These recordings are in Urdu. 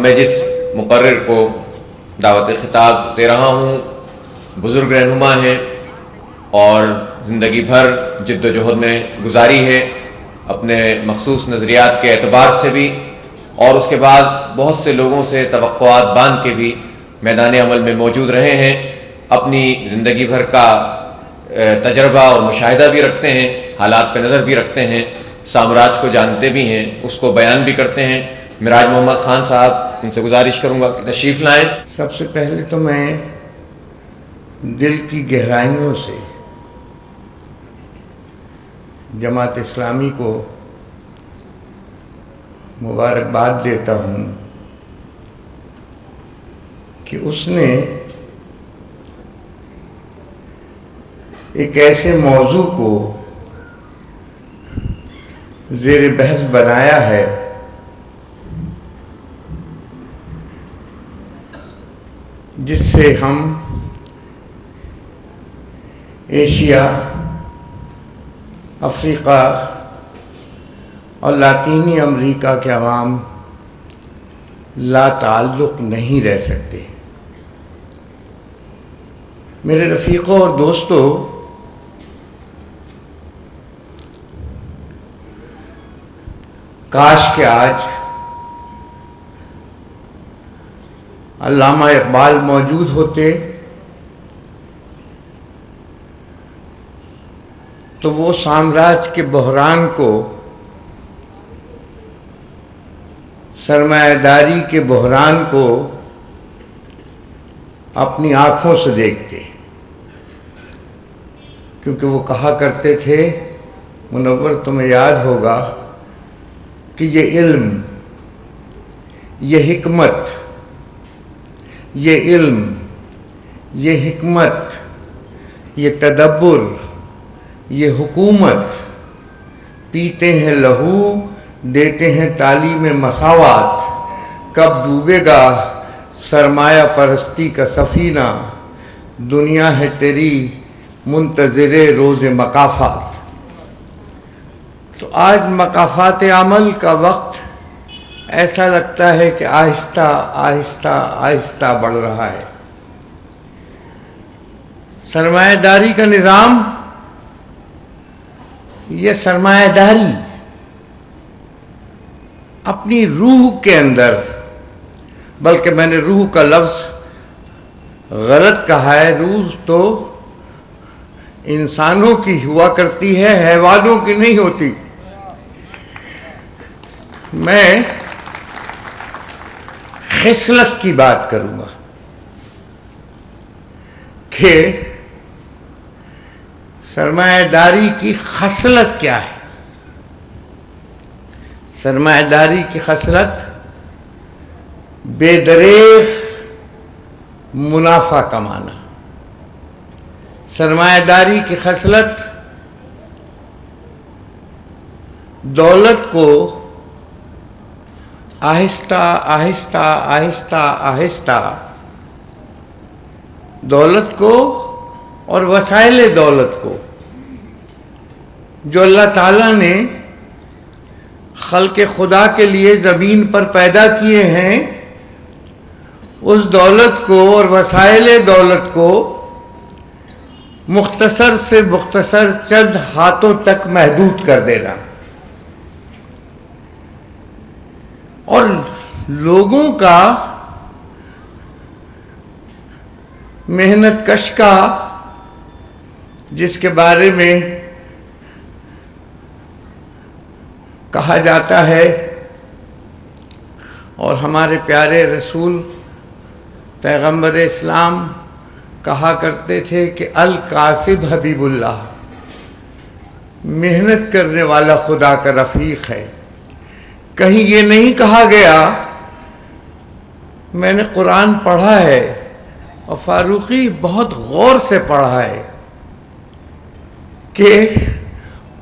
میں جس مقرر کو دعوت خطاب دے رہا ہوں بزرگ رہنما ہیں اور زندگی بھر جد و جہد میں گزاری ہے اپنے مخصوص نظریات کے اعتبار سے بھی، اور اس کے بعد بہت سے لوگوں سے توقعات باندھ کے بھی میدان عمل میں موجود رہے ہیں، اپنی زندگی بھر کا تجربہ اور مشاہدہ بھی رکھتے ہیں، حالات پہ نظر بھی رکھتے ہیں، سامراج کو جانتے بھی ہیں، اس کو بیان بھی کرتے ہیں۔ معراج محمد خان صاحب، ان سے گزارش کروں گا کہ تشریف لائیں۔ سب سے پہلے تو میں دل کی گہرائیوں سے جماعت اسلامی کو مبارکباد دیتا ہوں کہ اس نے ایک ایسے موضوع کو زیر بحث بنایا ہے جس سے ہم ایشیا، افریقہ اور لاطینی امریکہ کے عوام لا تعلق نہیں رہ سکتے۔ میرے رفیقوں اور دوستوں، کاش کہ آج علامہ اقبال موجود ہوتے تو وہ سامراج کے بحران کو، سرمایہ داری کے بحران کو اپنی آنکھوں سے دیکھتے، کیونکہ وہ کہا کرتے تھے، منور تمہیں یاد ہوگا کہ یہ علم، یہ حکمت، یہ علم، یہ حکمت، یہ تدبر، یہ حکومت، پیتے ہیں لہو، دیتے ہیں تعلیم مساوات، کب ڈوبے گا سرمایہ پرستی کا سفینہ، دنیا ہے تیری منتظر روز مکافات۔ تو آج مکافات عمل کا وقت ایسا لگتا ہے کہ آہستہ آہستہ آہستہ بڑھ رہا ہے۔ سرمایہ داری کا نظام، یہ سرمایہ داری اپنی روح کے اندر، بلکہ میں نے روح کا لفظ غلط کہا ہے، روح تو انسانوں کی ہوا کرتی ہے، حیوانوں کی نہیں ہوتی۔ میں خصلت کی بات کروں گا کہ سرمایہ داری کی خصلت کیا ہے۔ سرمایہ داری کی خصلت بے دریغ منافع کمانا۔ سرمایہ داری کی خصلت دولت کو آہستہ آہستہ آہستہ آہستہ دولت کو اور وسائل دولت کو جو اللہ تعالیٰ نے خلق خدا کے لیے زمین پر پیدا کیے ہیں، اس دولت کو اور وسائل دولت کو مختصر سے مختصر چند ہاتھوں تک محدود کر دینا، اور لوگوں کا، محنت کش کا، جس کے بارے میں کہا جاتا ہے، اور ہمارے پیارے رسول پیغمبر اسلام کہا کرتے تھے کہ الکاسب حبیب اللہ، محنت کرنے والا خدا کا رفیق ہے۔ کہیں یہ نہیں کہا گیا، میں نے قرآن پڑھا ہے اور فاروقی بہت غور سے پڑھا ہے، کہ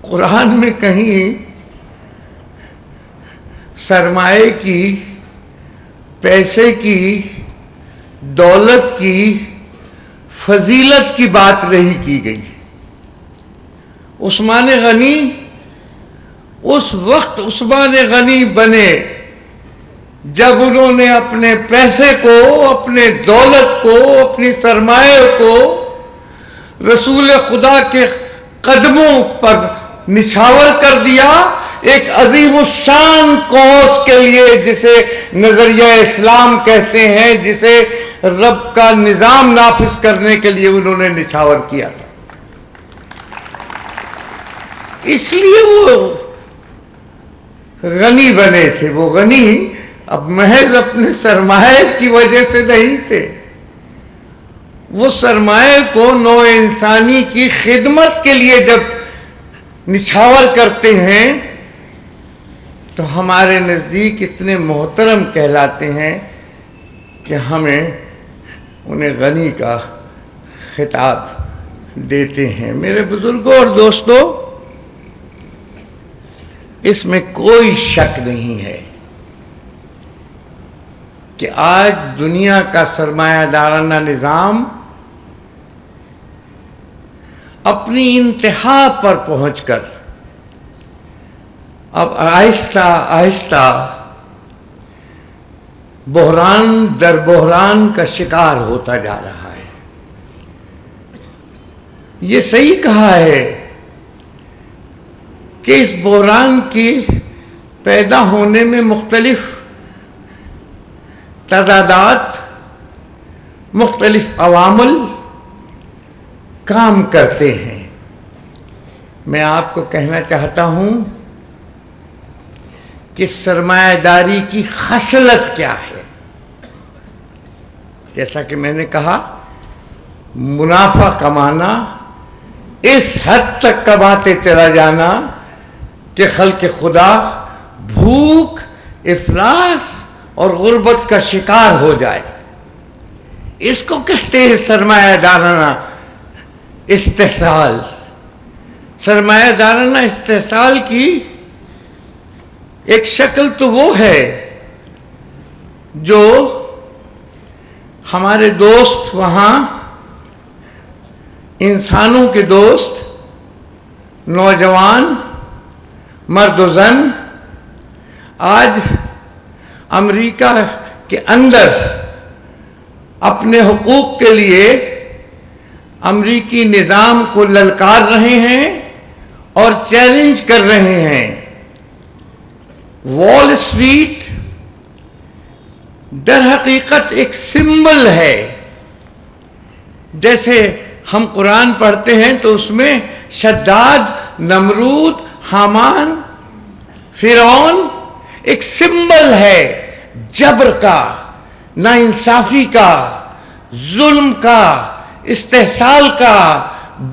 قرآن میں کہیں سرمایے کی، پیسے کی، دولت کی، فضیلت کی بات نہیں کی گئی۔ عثمان غنی اس وقت عثمان غنی بنے جب انہوں نے اپنے پیسے کو، اپنے دولت کو، اپنی سرمایہ کو رسول خدا کے قدموں پر نچھاور کر دیا، ایک عظیم الشان کوس کے لیے، جسے نظریہ اسلام کہتے ہیں، جسے رب کا نظام نافذ کرنے کے لیے انہوں نے نچھاور کیا تھا. اس لیے وہ غنی بنے تھے. وہ غنی اب محض اپنے سرمایہ کی وجہ سے نہیں تھے. وہ سرمایہ کو نوع انسانی کی خدمت کے لیے جب نچھاور کرتے ہیں تو ہمارے نزدیک اتنے محترم کہلاتے ہیں کہ ہمیں انہیں غنی کا خطاب دیتے ہیں. میرے بزرگوں اور دوستوں، اس میں کوئی شک نہیں ہے کہ آج دنیا کا سرمایہ دارانہ نظام اپنی انتہا پر پہنچ کر اب آہستہ آہستہ بحران در بحران کا شکار ہوتا جا رہا ہے. یہ صحیح کہا ہے کہ اس بحران کی پیدا ہونے میں مختلف تضادات، مختلف عوامل کام کرتے ہیں. میں آپ کو کہنا چاہتا ہوں کہ سرمایہ داری کی خصلت کیا ہے. جیسا کہ میں نے کہا، منافع کمانا، اس حد تک کماتے چلا جانا کہ خلق خدا بھوک، افلاس اور غربت کا شکار ہو جائے. اس کو کہتے ہیں سرمایہ دارانہ استحصال. سرمایہ دارانہ استحصال کی ایک شکل تو وہ ہے جو ہمارے دوست وہاں، انسانوں کے دوست، نوجوان، مرد و زن، آج امریکہ کے اندر اپنے حقوق کے لیے امریکی نظام کو للکار رہے ہیں اور چیلنج کر رہے ہیں. وال اسٹریٹ در حقیقت ایک سمبل ہے. جیسے ہم قرآن پڑھتے ہیں تو اس میں شداد، نمرود، حامان، فرعون ایک سمبل ہے جبر کا، ناانصافی کا، ظلم کا، استحصال کا،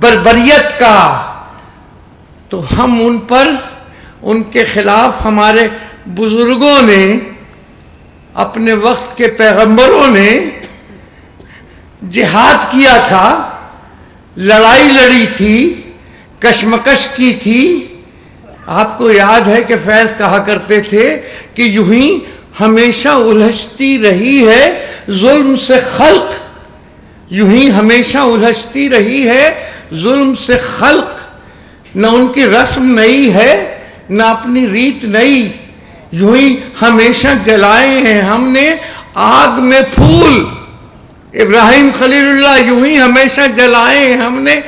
بربریت کا. تو ہم ان پر، ان کے خلاف ہمارے بزرگوں نے، اپنے وقت کے پیغمبروں نے جہاد کیا تھا، لڑائی لڑی تھی، کشمکش کی تھی. آپ کو یاد ہے کہ فیض کہا کرتے تھے کہ یوں ہی ہمیشہ الجھتی رہی ہے ظلم سے خلق، یوں ہی ہمیشہ الجھتی رہی ہے ظلم سے خلق. نہ ان کی رسم نئی ہے، نہ اپنی ریت نئی. یوں ہی ہمیشہ جلائے ہیں ہم نے آگ میں پھول. ابراہیم خلیل اللہ یوں ہی ہمیشہ جلائے ہیں ہم نے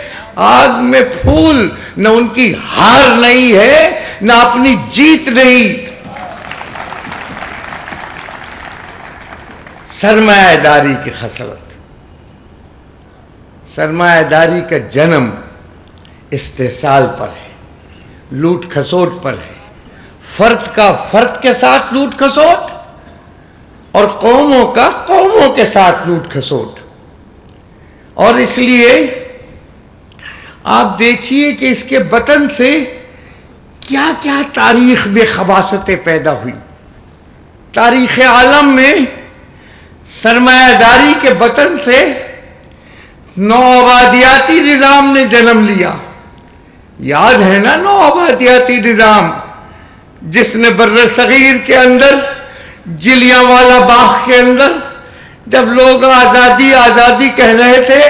آگ میں پھول. نہ ان کی ہار نہیں ہے، نہ اپنی جیت نہیں. سرمایہ داری کی خصلت، سرمایہ داری کا جنم استحصال پر ہے، لوٹ کھسوٹ پر ہے. فرد کا فرد کے ساتھ لوٹ کھسوٹ اور قوموں کا قوموں کے ساتھ لوٹ کھسوٹ. اور اس لیے آپ دیکھیے کہ اس کے بطن سے کیا کیا تاریخ میں خباثتیں پیدا ہوئی. تاریخ عالم میں سرمایہ داری کے بطن سے نوآبادیاتی نظام نے جنم لیا. یاد ہے نا نوآبادیاتی نظام جس نے بر صغیر کے اندر، جلیانوالہ باغ کے اندر جب لوگ آزادی آزادی کہہ رہے تھے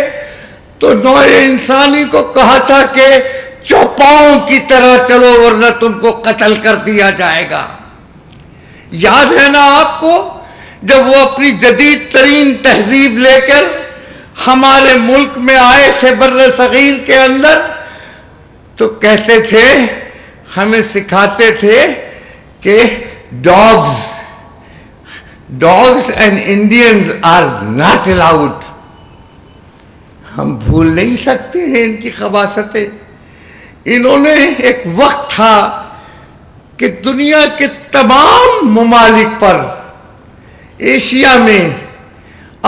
تو نوع انسانی کو کہا تھا کہ چوپاؤں کی طرح چلو ورنہ تم کو قتل کر دیا جائے گا. یاد ہے نا آپ کو جب وہ اپنی جدید ترین تہذیب لے کر ہمارے ملک میں آئے تھے بر صغیر کے اندر، تو کہتے تھے، ہمیں سکھاتے تھے کہ dogs and Indians are not allowed. ہم بھول نہیں سکتے ہیں ان کی خباثتیں. انہوں نے ایک وقت تھا کہ دنیا کے تمام ممالک پر، ایشیا میں،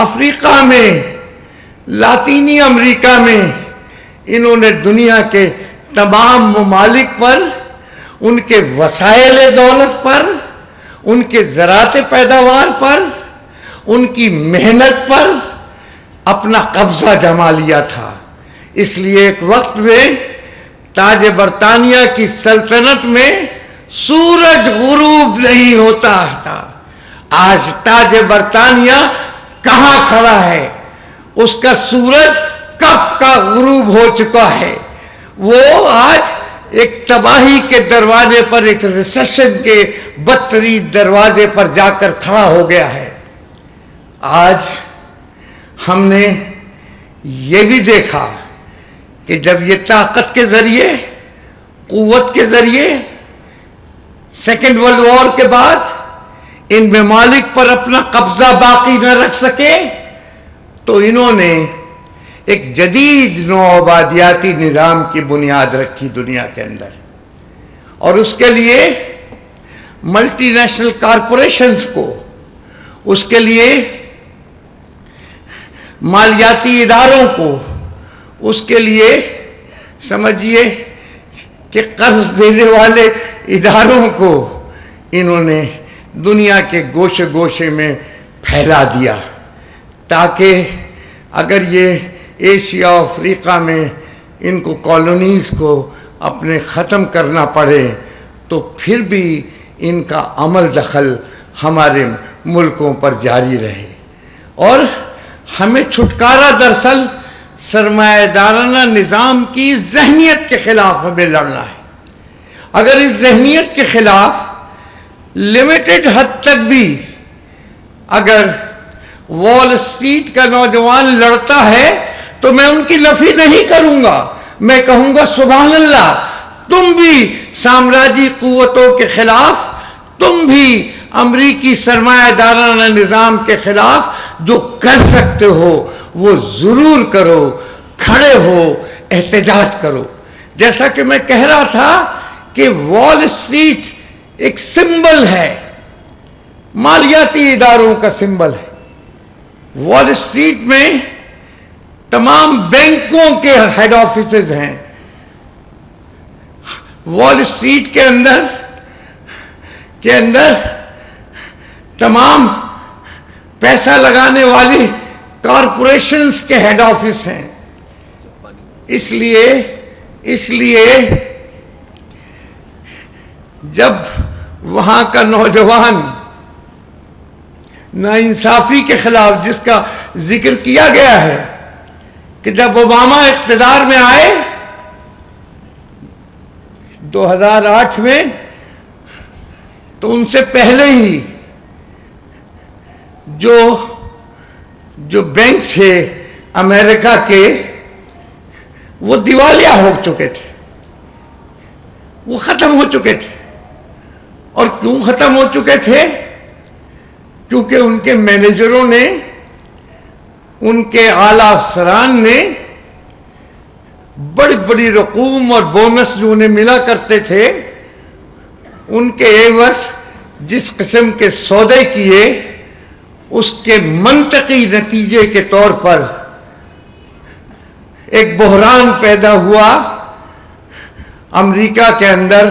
افریقہ میں، لاطینی امریکہ میں، انہوں نے دنیا کے تمام ممالک پر، ان کے وسائل دولت پر، ان کے زراعت پیداوار پر، ان کی محنت پر اپنا قبضہ جما لیا تھا. اس لیے ایک وقت میں تاج برطانیہ کی سلطنت میں سورج غروب نہیں ہوتا تھا. آج تاج برطانیہ کہاں کھڑا ہے؟ اس کا سورج کب کا غروب ہو چکا ہے. وہ آج ایک تباہی کے دروازے پر، ایک ریسیشن کے بدترین دروازے پر جا کر کھڑا ہو گیا ہے. آج ہم نے یہ بھی دیکھا کہ جب یہ طاقت کے ذریعے، قوت کے ذریعے سیکنڈ ورلڈ وار کے بعد ان ممالک پر اپنا قبضہ باقی نہ رکھ سکے، تو انہوں نے ایک جدید نوآبادیاتی نظام کی بنیاد رکھی دنیا کے اندر. اور اس کے لیے ملٹی نیشنل کارپوریشنز کو، اس کے لیے مالیاتی اداروں کو، اس کے لیے سمجھیے کہ قرض دینے والے اداروں کو انہوں نے دنیا کے گوشے گوشے میں پھیلا دیا، تاکہ اگر یہ ایشیا افریقہ میں ان کو کالونیز کو اپنے ختم کرنا پڑے تو پھر بھی ان کا عمل دخل ہمارے ملکوں پر جاری رہے. اور ہمیں چھٹکارا دراصل سرمایہ دارانہ نظام کی ذہنیت کے خلاف ہمیں لڑنا ہے. اگر اس ذہنیت کے خلاف لمیٹڈ حد تک بھی اگر وال اسٹریٹ کا نوجوان لڑتا ہے تو میں ان کی نفی نہیں کروں گا. میں کہوں گا سبحان اللہ، تم بھی سامراجی قوتوں کے خلاف، تم بھی امریکی سرمایہ دارانہ نظام کے خلاف جو کر سکتے ہو وہ ضرور کرو، کھڑے ہو، احتجاج کرو. جیسا کہ میں کہہ رہا تھا کہ وال اسٹریٹ ایک سمبل ہے، مالیاتی اداروں کا سمبل ہے. وال اسٹریٹ میں تمام بینکوں کے ہیڈ آفیسز ہیں. وال اسٹریٹ کے اندر تمام پیسہ لگانے والی کارپوریشنز کے ہیڈ آفس ہیں. اس لیے جب وہاں کا نوجوان ناانصافی کے خلاف، جس کا ذکر کیا گیا ہے کہ جب اوباما اقتدار میں آئے 2008 میں، تو ان سے پہلے ہی جو بینک تھے امریکہ کے وہ دیوالیہ ہو چکے تھے، وہ ختم ہو چکے تھے. اور کیوں ختم ہو چکے تھے؟ کیونکہ ان کے مینیجروں نے، ان کے اعلیٰ افسران نے بڑی بڑی رقوم اور بونس جو انہیں ملا کرتے تھے، ان کے عوض جس قسم کے سودے کیے، اس کے منطقی نتیجے کے طور پر ایک بحران پیدا ہوا امریکہ کے اندر،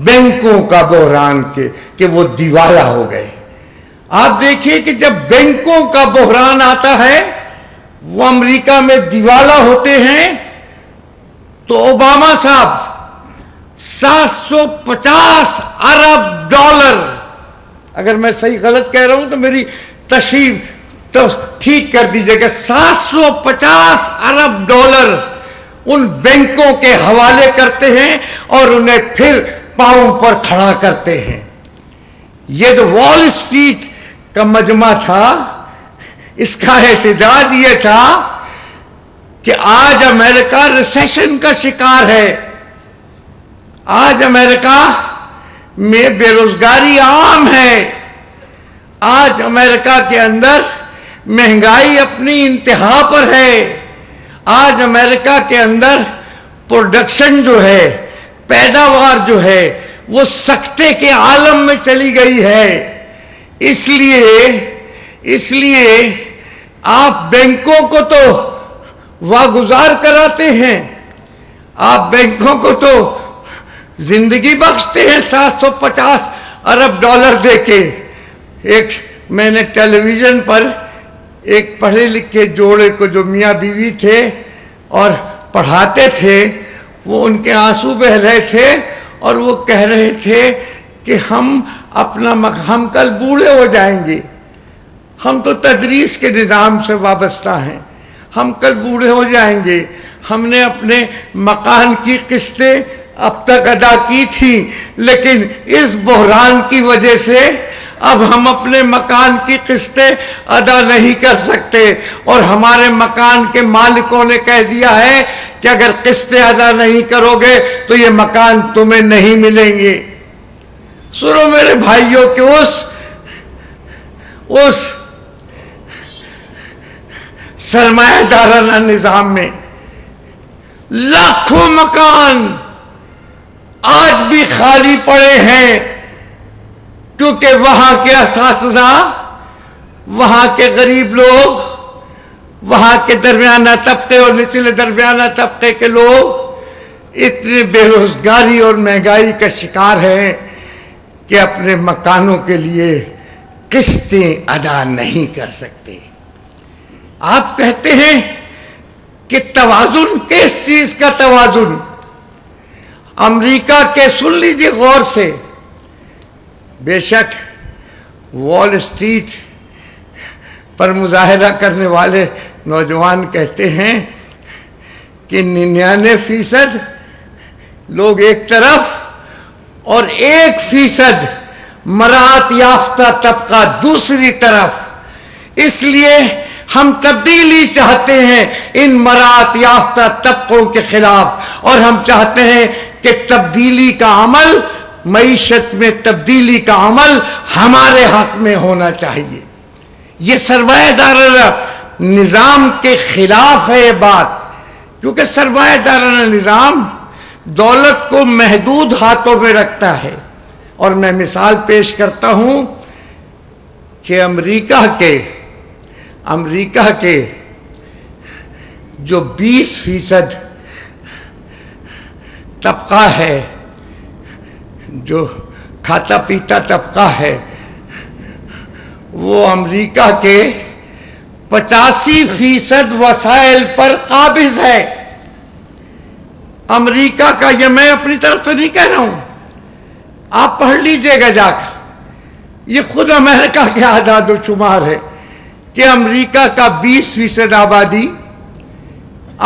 بینکوں کا بحران کہ وہ دیوالیہ ہو گئے. آپ دیکھیے کہ جب بینکوں کا بحران آتا ہے، وہ امریکہ میں دیوالیہ ہوتے ہیں، تو اوباما صاحب 750 ارب ڈالر، اگر میں صحیح غلط کہہ رہا ہوں تو میری تشریح تو ٹھیک کر دیجئے گا، 750 ارب ڈالر ان بینکوں کے حوالے کرتے ہیں اور انہیں پھر پاؤں پر کھڑا کرتے ہیں. یہ جو وال اسٹریٹ کا مجمع تھا، اس کا احتجاج یہ تھا کہ آج امریکہ ریسیشن کا شکار ہے، آج امریکہ میں بے روزگاری عام ہے، آج امریکہ کے اندر مہنگائی اپنی انتہا پر ہے، آج امریکہ کے اندر پروڈکشن جو ہے، پیداوار جو ہے، وہ سکتے کے عالم میں چلی گئی ہے۔ اس لیے آپ بینکوں کو تو واگزار کراتے ہیں، آپ بینکوں کو تو زندگی بخشتے ہیں 750 ارب ڈالر دے کے۔ میں نے ٹیلی ویژن پر ایک پڑھے لکھے جوڑے کو جو میاں بیوی تھے اور پڑھاتے تھے، وہ ان کے آنسو بہہ رہے تھے اور وہ کہہ رہے تھے کہ ہم کل بوڑھے ہو جائیں گے، ہم تو تدریس کے نظام سے وابستہ ہیں، ہم کل بوڑھے ہو جائیں گے، ہم نے اپنے مکان کی قسطیں اب تک ادا کی تھی، لیکن اس بحران کی وجہ سے اب ہم اپنے مکان کی قسطیں ادا نہیں کر سکتے، اور ہمارے مکان کے مالکوں نے کہہ دیا ہے کہ اگر قسطیں ادا نہیں کرو گے تو یہ مکان تمہیں نہیں ملیں گے۔ سنو میرے بھائیوں کہ اس سرمایہ دارانہ نظام میں لاکھوں مکان آج بھی خالی پڑے ہیں، کیونکہ وہاں کے اساتذہ، وہاں کے غریب لوگ، وہاں کے درمیانہ طبقے اور نچلے درمیانہ طبقے کے لوگ اتنے بے روزگاری اور مہنگائی کا شکار ہیں کہ اپنے مکانوں کے لیے قسطیں ادا نہیں کر سکتے۔ آپ کہتے ہیں کہ توازن، کس چیز کا توازن؟ امریکہ کے، سن لیجیے غور سے، بے شک وال اسٹریٹ پر مظاہرہ کرنے والے نوجوان کہتے ہیں کہ 99% لوگ ایک طرف اور 1% مراعات یافتہ طبقہ دوسری طرف، اس لیے ہم تبدیلی چاہتے ہیں ان مراعات یافتہ طبقوں کے خلاف، اور ہم چاہتے ہیں کہ تبدیلی کا عمل، معیشت میں تبدیلی کا عمل ہمارے حق میں ہونا چاہیے۔ یہ سرمایہ دارانہ نظام کے خلاف ہے یہ بات، کیونکہ سرمایہ دارانہ نظام دولت کو محدود ہاتھوں میں رکھتا ہے۔ اور میں مثال پیش کرتا ہوں کہ امریکہ کے جو 20% طبقہ ہے، جو کھاتا پیتا طبقہ ہے، وہ امریکہ کے 85% وسائل پر قابض ہے۔ امریکہ کا، یہ میں اپنی طرف سے نہیں کہہ رہا ہوں، آپ پڑھ لیجئے گا جا کر، یہ خود امریکہ کے اعداد و شمار ہے کہ امریکہ کا 20% آبادی،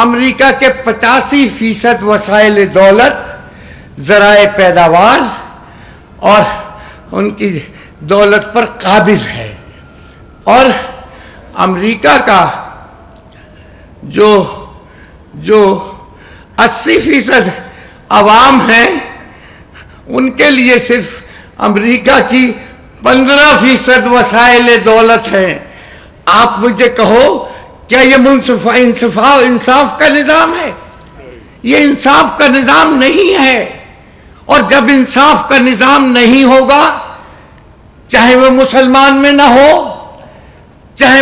امریکہ کے 85% وسائل دولت، ذرائع پیداوار اور ان کی دولت پر قابض ہے، اور امریکہ کا جو 80% عوام ہیں، ان کے لیے صرف امریکہ کی 15% وسائل دولت ہیں۔ آپ مجھے کہو، کیا یہ انصاف کا نظام ہے؟ یہ انصاف کا نظام نہیں ہے، اور جب انصاف کا نظام نہیں ہوگا، چاہے وہ مسلمان میں نہ ہو، چاہے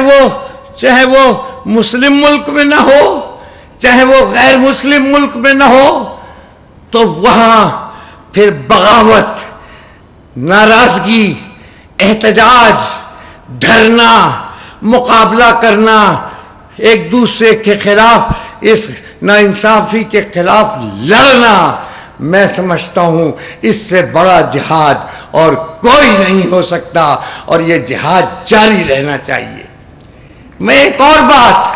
وہ مسلم ملک میں نہ ہو، چاہے وہ غیر مسلم ملک میں نہ ہو، تو وہاں پھر بغاوت، ناراضگی، احتجاج، دھرنا، مقابلہ کرنا، ایک دوسرے کے خلاف، اس ناانصافی کے خلاف لڑنا، میں سمجھتا ہوں اس سے بڑا جہاد اور کوئی نہیں ہو سکتا، اور یہ جہاد جاری رہنا چاہیے۔ میں ایک اور بات،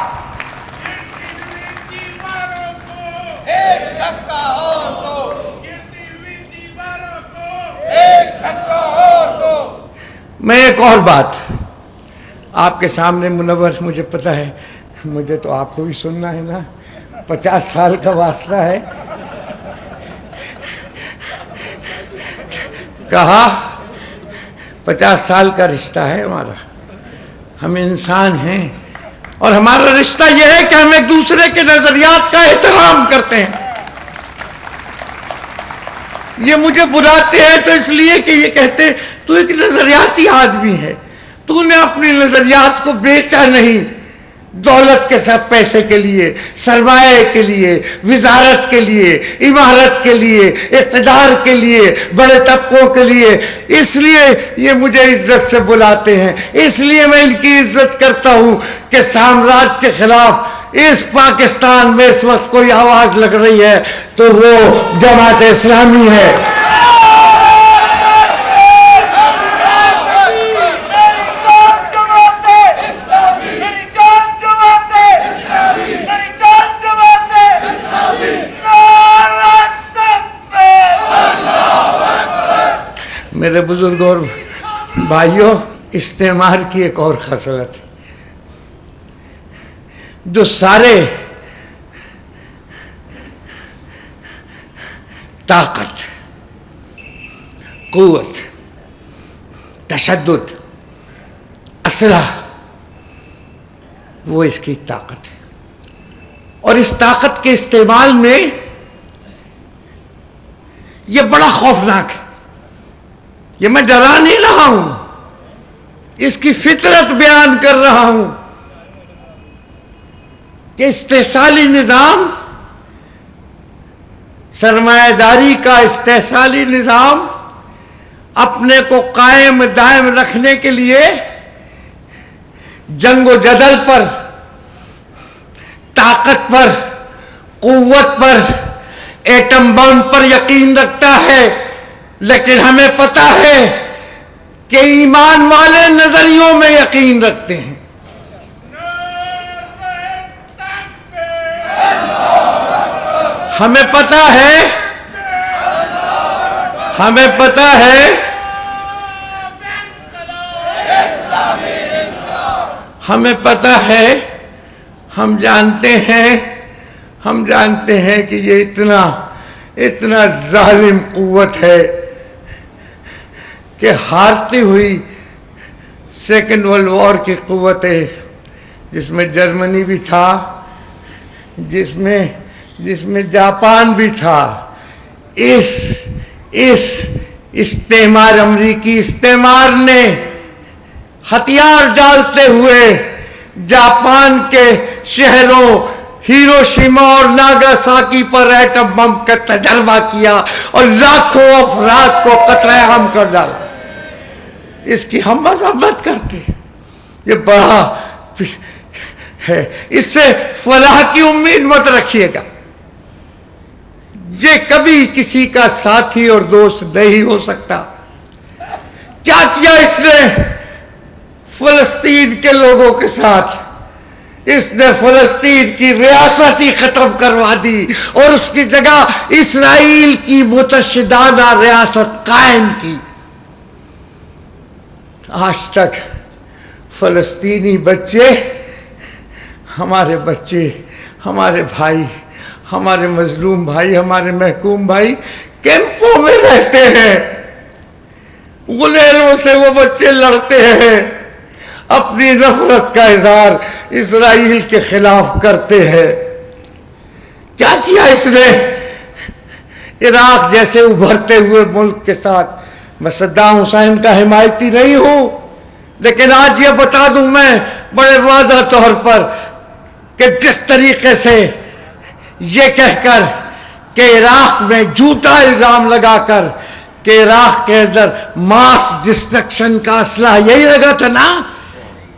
میں ایک اور بات آپ کے سامنے منور، مجھے پتہ ہے مجھے تو آپ کو بھی سننا ہے نا، 50 سال کا واسطہ ہے، کہا 50 سال کا رشتہ ہے ہمارا، ہم انسان ہیں اور ہمارا رشتہ یہ ہے کہ ہم ایک دوسرے کے نظریات کا احترام کرتے ہیں۔ یہ مجھے بلاتے ہیں تو اس لیے کہ یہ کہتے ہیں تو ایک نظریاتی آدمی ہے، تو نے اپنی نظریات کو بیچا نہیں دولت کے ساتھ، پیسے کے لیے، سرمایہ کے لیے، وزارت کے لیے، عمارت کے لیے، اقتدار کے لیے، بڑے طبقوں کے لیے۔ اس لیے یہ مجھے عزت سے بلاتے ہیں، اس لیے میں ان کی عزت کرتا ہوں کہ سامراج کے خلاف اس پاکستان میں اس وقت کوئی آواز لگ رہی ہے تو وہ جماعت اسلامی ہے۔ میرے بزرگ اور بھائیوں، استعمار کی ایک اور خصلت ہے جو سارے طاقت، قوت، تشدد، اسلحہ، وہ اس کی طاقت ہے، اور اس طاقت کے استعمال میں یہ بڑا خوفناک ہے۔ یہ میں ڈرا نہیں رہا ہوں، اس کی فطرت بیان کر رہا ہوں کہ استحصالی نظام، سرمایہ داری کا استحصالی نظام اپنے کو قائم دائم رکھنے کے لیے جنگ و جدل پر، طاقت پر، قوت پر، ایٹم بم پر یقین رکھتا ہے، لیکن ہمیں پتہ ہے کہ ایمان والے نظریوں میں یقین رکھتے ہیں۔ ہمیں پتہ ہے، ہمیں پتہ ہے، ہمیں پتہ ہے، ہم جانتے ہیں کہ یہ اتنا ظالم قوت ہے کہ ہارتی ہوئی سیکنڈ ورلڈ وار کی قوتیں، جس میں جرمنی بھی تھا، جس میں جاپان بھی تھا، اس استعمار، امریکی استعمار نے ہتھیار ڈالتے ہوئے جاپان کے شہروں ہیروشیما اور ناگاساکی پر ایٹم بم کا تجربہ کیا اور لاکھوں افراد کو قتل عام کر ڈالا۔ اس کی ہم مذمت کرتے ہیں، یہ بڑا ہے، اس سے فلاح کی امید مت رکھیے گا۔ یہ کبھی کسی کا ساتھی اور دوست نہیں ہو سکتا۔ کیا کیا اس نے فلسطین کے لوگوں کے ساتھ؟ اس نے فلسطین کی ریاست ہی ختم کروا دی اور اس کی جگہ اسرائیل کی متشددانہ ریاست قائم کی۔ آج تک فلسطینی بچے، ہمارے بھائی، ہمارے مظلوم بھائی، ہمارے محکوم بھائی کیمپوں میں رہتے ہیں، غلیروں سے وہ بچے لڑتے ہیں، اپنی نفرت کا اظہار اسرائیل کے خلاف کرتے ہیں۔ کیا کیا اس نے عراق جیسے ابھرتے ہوئے ملک کے ساتھ؟ میں صدام حسین کا حمایتی نہیں ہوں، لیکن آج یہ بتا دوں میں بڑے واضح طور پر کہ جس طریقے سے یہ کہہ کر کہ عراق میں جھوٹا الزام لگا کر کہ عراق کے اندر ماس ڈسٹرکشن کا اسلحہ یہی لگا تھا نا،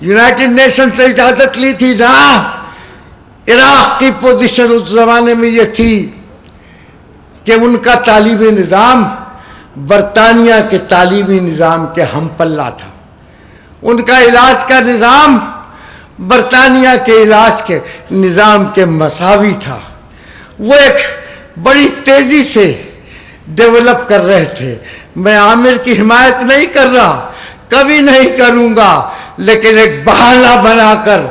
یونائٹڈ نیشن سے اجازت لی تھی نا۔ عراق کی پوزیشن اس زمانے میں یہ تھی کہ ان کا تعلیمی نظام برطانیہ کے تعلیمی نظام کے ہم پلہ تھا، ان کا علاج کا نظام برطانیہ کے علاج کے نظام کے مساوی تھا۔ وہ ایک بڑی تیزی سے ڈیولپ کر رہے تھے۔ میں عامر کی حمایت نہیں کر رہا، کبھی نہیں کروں گا، لیکن ایک بہانہ بنا کر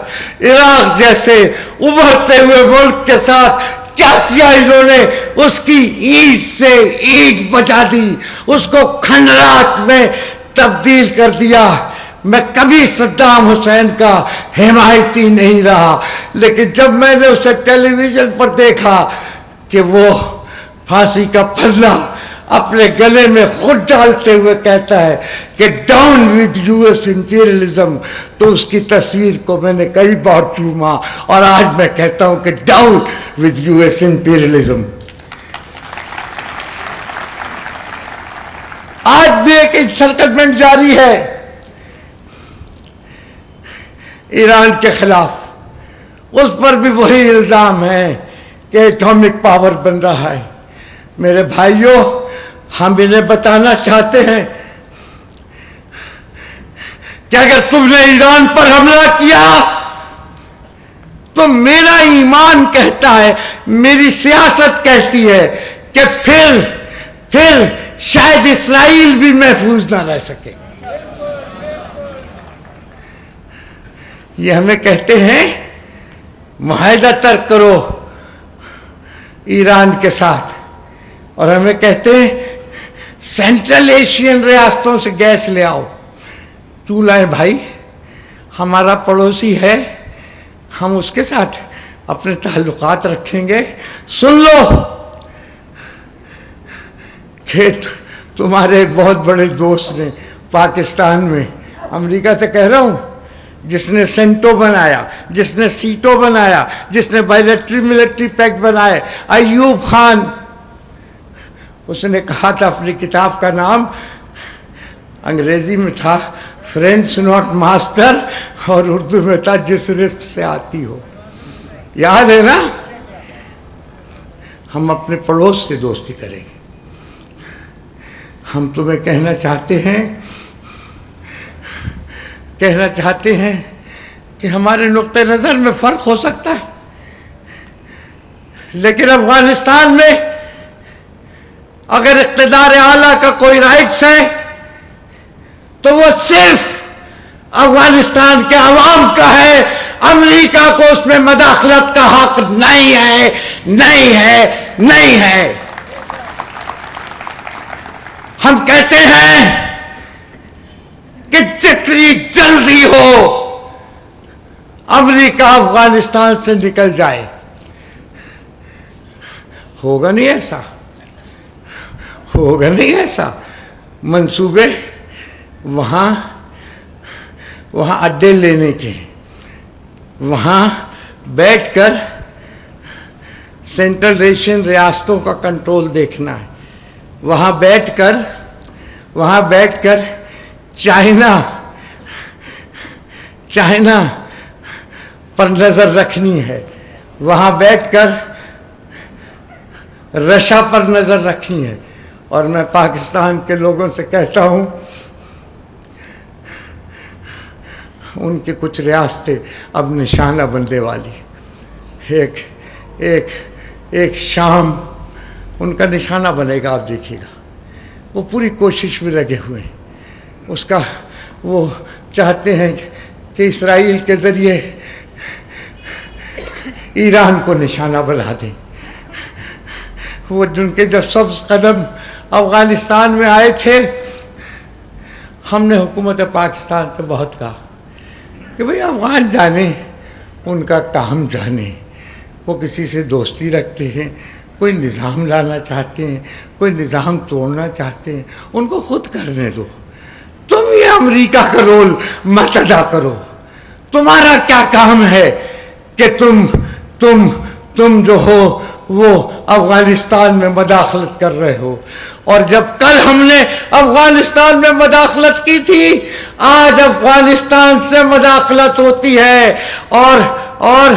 عراق جیسے ابھرتے ہوئے ملک کے ساتھ کیا کیا انہوں نے، اس کی اینٹ سے اینٹ بچا دی، اس کو کھنڈرات میں تبدیل کر دیا۔ میں کبھی صدام حسین کا حمایتی نہیں رہا، لیکن جب میں نے اسے ٹیلی ویژن پر دیکھا کہ وہ پھانسی کا پھندا اپنے گلے میں خود ڈالتے ہوئے کہتا ہے کہ down with U S imperialism, تو اس کی تصویر کو میں نے کئی بار چوما، اور آج میں کہتا ہوں کہ down with U S imperialism. آج بھی ایک انسرکلمنٹ جاری ہے ایران کے خلاف، اس پر بھی وہی الزام ہے کہ ایٹامک پاور بن رہا ہے۔ میرے بھائیوں، ہم انہیں بتانا چاہتے ہیں کہ اگر تم نے ایران پر حملہ کیا تو میرا ایمان کہتا ہے، میری سیاست کہتی ہے کہ پھر شاید اسرائیل بھی محفوظ نہ رہ سکے۔ یہ ہمیں کہتے ہیں معاہدہ ترک کرو ایران کے ساتھ، اور ہمیں کہتے ہیں سینٹرل ایشین ریاستوں سے گیس لے آؤ۔ کیوں لائیں بھائی؟ ہمارا پڑوسی ہے، ہم اس کے ساتھ اپنے تعلقات رکھیں گے۔ سن لو کہ تمہارے ایک بہت بڑے دوست نے پاکستان میں، امریکہ سے کہہ رہا ہوں، جس نے سینٹو بنایا، جس نے سیٹو بنایا، جس نے بائیلیٹری ملٹری پیکٹ بنائے، ایوب خان، اس نے کہا تھا، اپنی کتاب کا نام انگریزی میں تھا فرینڈس ناٹ ماسٹر، اور اردو میں تھا جس رزق سے آتی ہو۔ یاد ہے نا؟ ہم اپنے پڑوس سے دوستی کریں گے۔ ہم تمہیں کہنا چاہتے ہیں کہ ہمارے نقطہ نظر میں فرق ہو سکتا ہے، لیکن افغانستان میں اگر اقتدار اعلیٰ کا کوئی رائٹس ہے تو وہ صرف افغانستان کے عوام کا ہے۔ امریکہ کو اس میں مداخلت کا حق نہیں ہے، نہیں ہے، نہیں ہے۔ ہم کہتے ہیں کہ جتنی جلدی ہو امریکہ افغانستان سے نکل جائے۔ ہوگا نہیں ایسا، ہوگا نہیں ایسا۔ منصوبے وہاں اڈے لینے کے، وہاں بیٹھ کر سینٹرل ایشین ریاستوں کا کنٹرول دیکھنا ہے، وہاں بیٹھ کر چائنا پر نظر رکھنی ہے، وہاں بیٹھ کر رشیا پر نظر رکھنی ہے۔ اور میں پاکستان کے لوگوں سے کہتا ہوں، ان کی کچھ ریاستیں اب نشانہ بننے والی، ایک شام ان کا نشانہ بنے گا، آپ دیکھیے گا۔ وہ پوری کوشش میں لگے ہوئے ہیں، وہ چاہتے ہیں کہ اسرائیل کے ذریعے ایران کو نشانہ بنا دیں۔ وہ جن کے جب سبز قدم افغانستان میں آئے تھے، ہم نے حکومت پاکستان سے بہت کہا کہ بھئی افغان جانے، ان کا کام جانے، وہ کسی سے دوستی رکھتے ہیں، کوئی نظام لانا چاہتے ہیں، کوئی نظام توڑنا چاہتے ہیں، ان کو خود کرنے دو۔ تم یہ امریکہ کا رول مت ادا کرو۔ تمہارا کیا کام ہے کہ تم جو ہو وہ افغانستان میں مداخلت کر رہے ہو؟ اور جب کل ہم نے افغانستان میں مداخلت کی تھی، آج افغانستان سے مداخلت ہوتی ہے، اور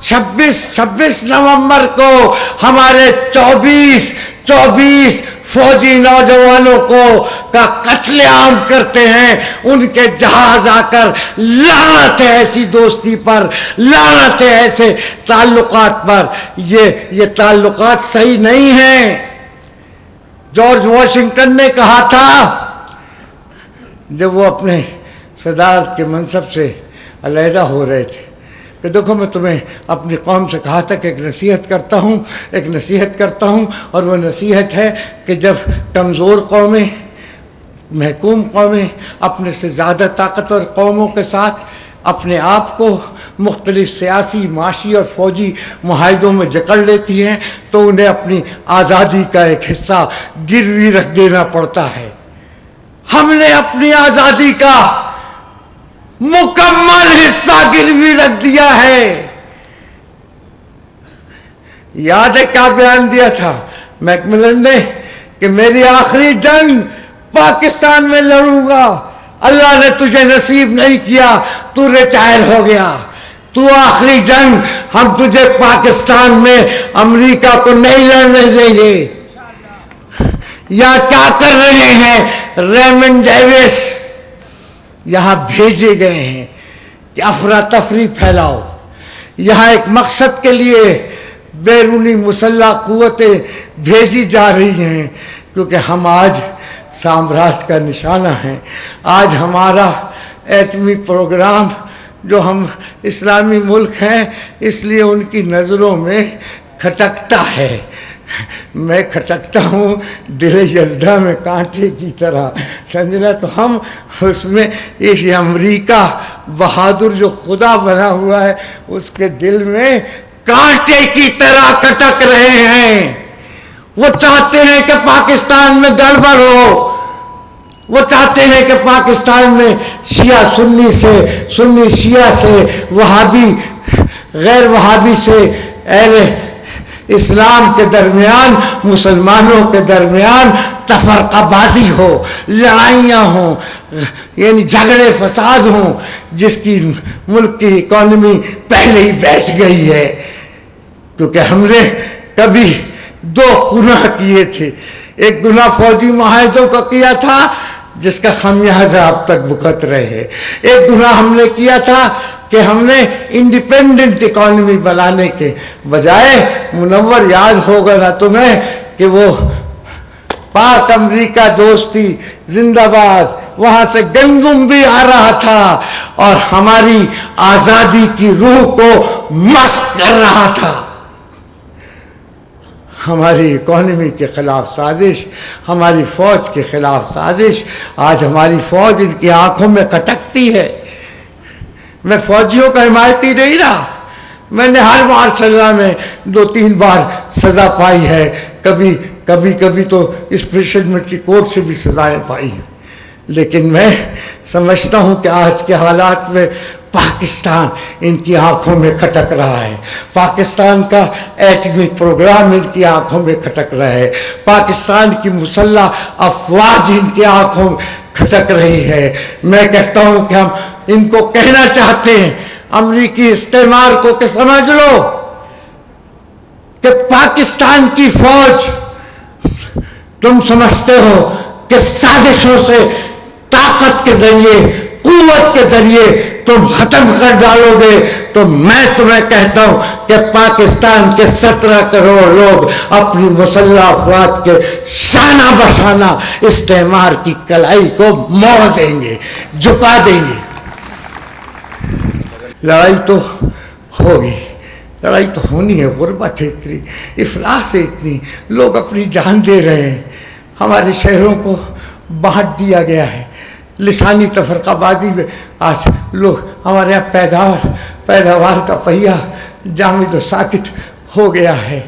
26 نومبر کو ہمارے 24 فوجی نوجوانوں کا قتل عام کرتے ہیں۔ ان کے جہاز آ کر لعنت ہے ایسی دوستی پر، لعنت ہے ایسے تعلقات پر۔ یہ تعلقات صحیح نہیں ہیں۔ جارج واشنگٹن نے کہا تھا جب وہ اپنے صدارت کے منصب سے علیحدہ ہو رہے تھے کہ دیکھو میں تمہیں اپنی قوم سے کہا تھا کہ ایک نصیحت کرتا ہوں اور وہ نصیحت ہے کہ جب کمزور قومیں، محکوم قومیں اپنے سے زیادہ طاقتور قوموں کے ساتھ اپنے آپ کو مختلف سیاسی، معاشی اور فوجی معاہدوں میں جکڑ لیتی ہیں تو انہیں اپنی آزادی کا ایک حصہ گروی رکھ دینا پڑتا ہے۔ ہم نے اپنی آزادی کا مکمل حصہ گروی رکھ دیا ہے۔ یاد ہے کیا بیان دیا تھا میکملن نے کہ میری آخری جنگ پاکستان میں لڑوں گا، اللہ نے تجھے نصیب نہیں کیا، تو ریٹائر ہو گیا، تو آخری جنگ ہم تجھے پاکستان میں امریکہ کو نہیں لڑنے دیں گے۔ یا کیا کر رہے ہیں ریمنڈ ڈیوس؟ یہاں بھیجے گئے ہیں کہ افراتفری پھیلاؤ، یہاں ایک مقصد کے لیے بیرونی مسلح قوتیں بھیجی جا رہی ہیں، کیونکہ ہم آج سامراج کا نشانہ ہیں۔ آج ہمارا ایٹمی پروگرام، جو ہم اسلامی ملک ہیں اس لیے ان کی نظروں میں کھٹکتا ہے، میں کھٹکتا ہوں دل یزدہ میں کانٹے کی طرح، سمجھنا؟ تو ہم اس میں اس امریکہ بہادر جو خدا بنا ہوا ہے اس کے دل میں کانٹے کی طرح کٹک رہے ہیں۔ وہ چاہتے ہیں کہ پاکستان میں گڑبڑ ہو، وہ چاہتے ہیں کہ پاکستان میں شیعہ سنی سے، سنی شیعہ سے، وہابی غیر وہابی سے، اہل اسلام کے درمیان، مسلمانوں کے درمیان تفرقہ بازی ہو، لڑائیاں ہوں، یعنی جھگڑے فساد ہوں، جس کی ملک کی اکانومی پہلے ہی بیٹھ گئی ہے۔ کیونکہ ہم نے کبھی دو گناہ کیے تھے، ایک گناہ فوجی معاہدوں کا کیا تھا جس کا خمیازہ اب تک بھگت رہے ہیں، ایک گناہ ہم نے کیا تھا کہ ہم نے انڈیپینڈنٹ اکانومی بنانے کے بجائے، منور یاد ہوگا نا تمہیں کہ وہ پاک امریکہ دوستی زندہ باد، وہاں سے گنگم بھی آ رہا تھا اور ہماری آزادی کی روح کو مست کر رہا تھا۔ ہماری اکانومی کے خلاف سازش، ہماری فوج کے خلاف سازش، آج ہماری فوج ان کی آنکھوں میں کھٹکتی ہے۔ میں فوجیوں کا حمایتی نہیں رہا، میں نے ہر مارشل لا میں 2-3 بار سزا پائی ہے، کبھی تو اسپیشل ملٹری کورٹ سے بھی سزائیں پائی ہیں، لیکن میں سمجھتا ہوں کہ آج کے حالات میں پاکستان ان کی آنکھوں میں کھٹک رہا ہے، پاکستان کا ایٹمی پروگرام ان کی آنکھوں میں کھٹک رہا ہے، پاکستان کی مسلح افواج ان کی آنکھوں میں کھٹک رہی ہے۔ میں کہتا ہوں کہ ہم ان کو کہنا چاہتے ہیں، امریکی استعمار کو، کہ سمجھ لو کہ پاکستان کی فوج تم سمجھتے ہو کہ سازشوں سے، طاقت کے ذریعے، قوت کے ذریعے تم ختم کر ڈالو گے، تو میں تمہیں کہتا ہوں کہ پاکستان کے 17 کروڑ لوگ اپنی مسلح افواج کے شانہ بشانہ استعمار کی کلائی کو موڑ دیں گے، جھکا دیں گے۔ لڑائی تو ہوگی، لڑائی تو ہونی ہے، غربت ہے اتنی، افلاس ہے اتنی، لوگ اپنی جان دے رہے ہیں، ہمارے شہروں کو بانٹ دیا گیا ہے، لسانی تفرقہ بازی میں آج لوگ، ہمارے یہاں پیداوار کا پہیہ جامد و ساکت ہو گیا ہے۔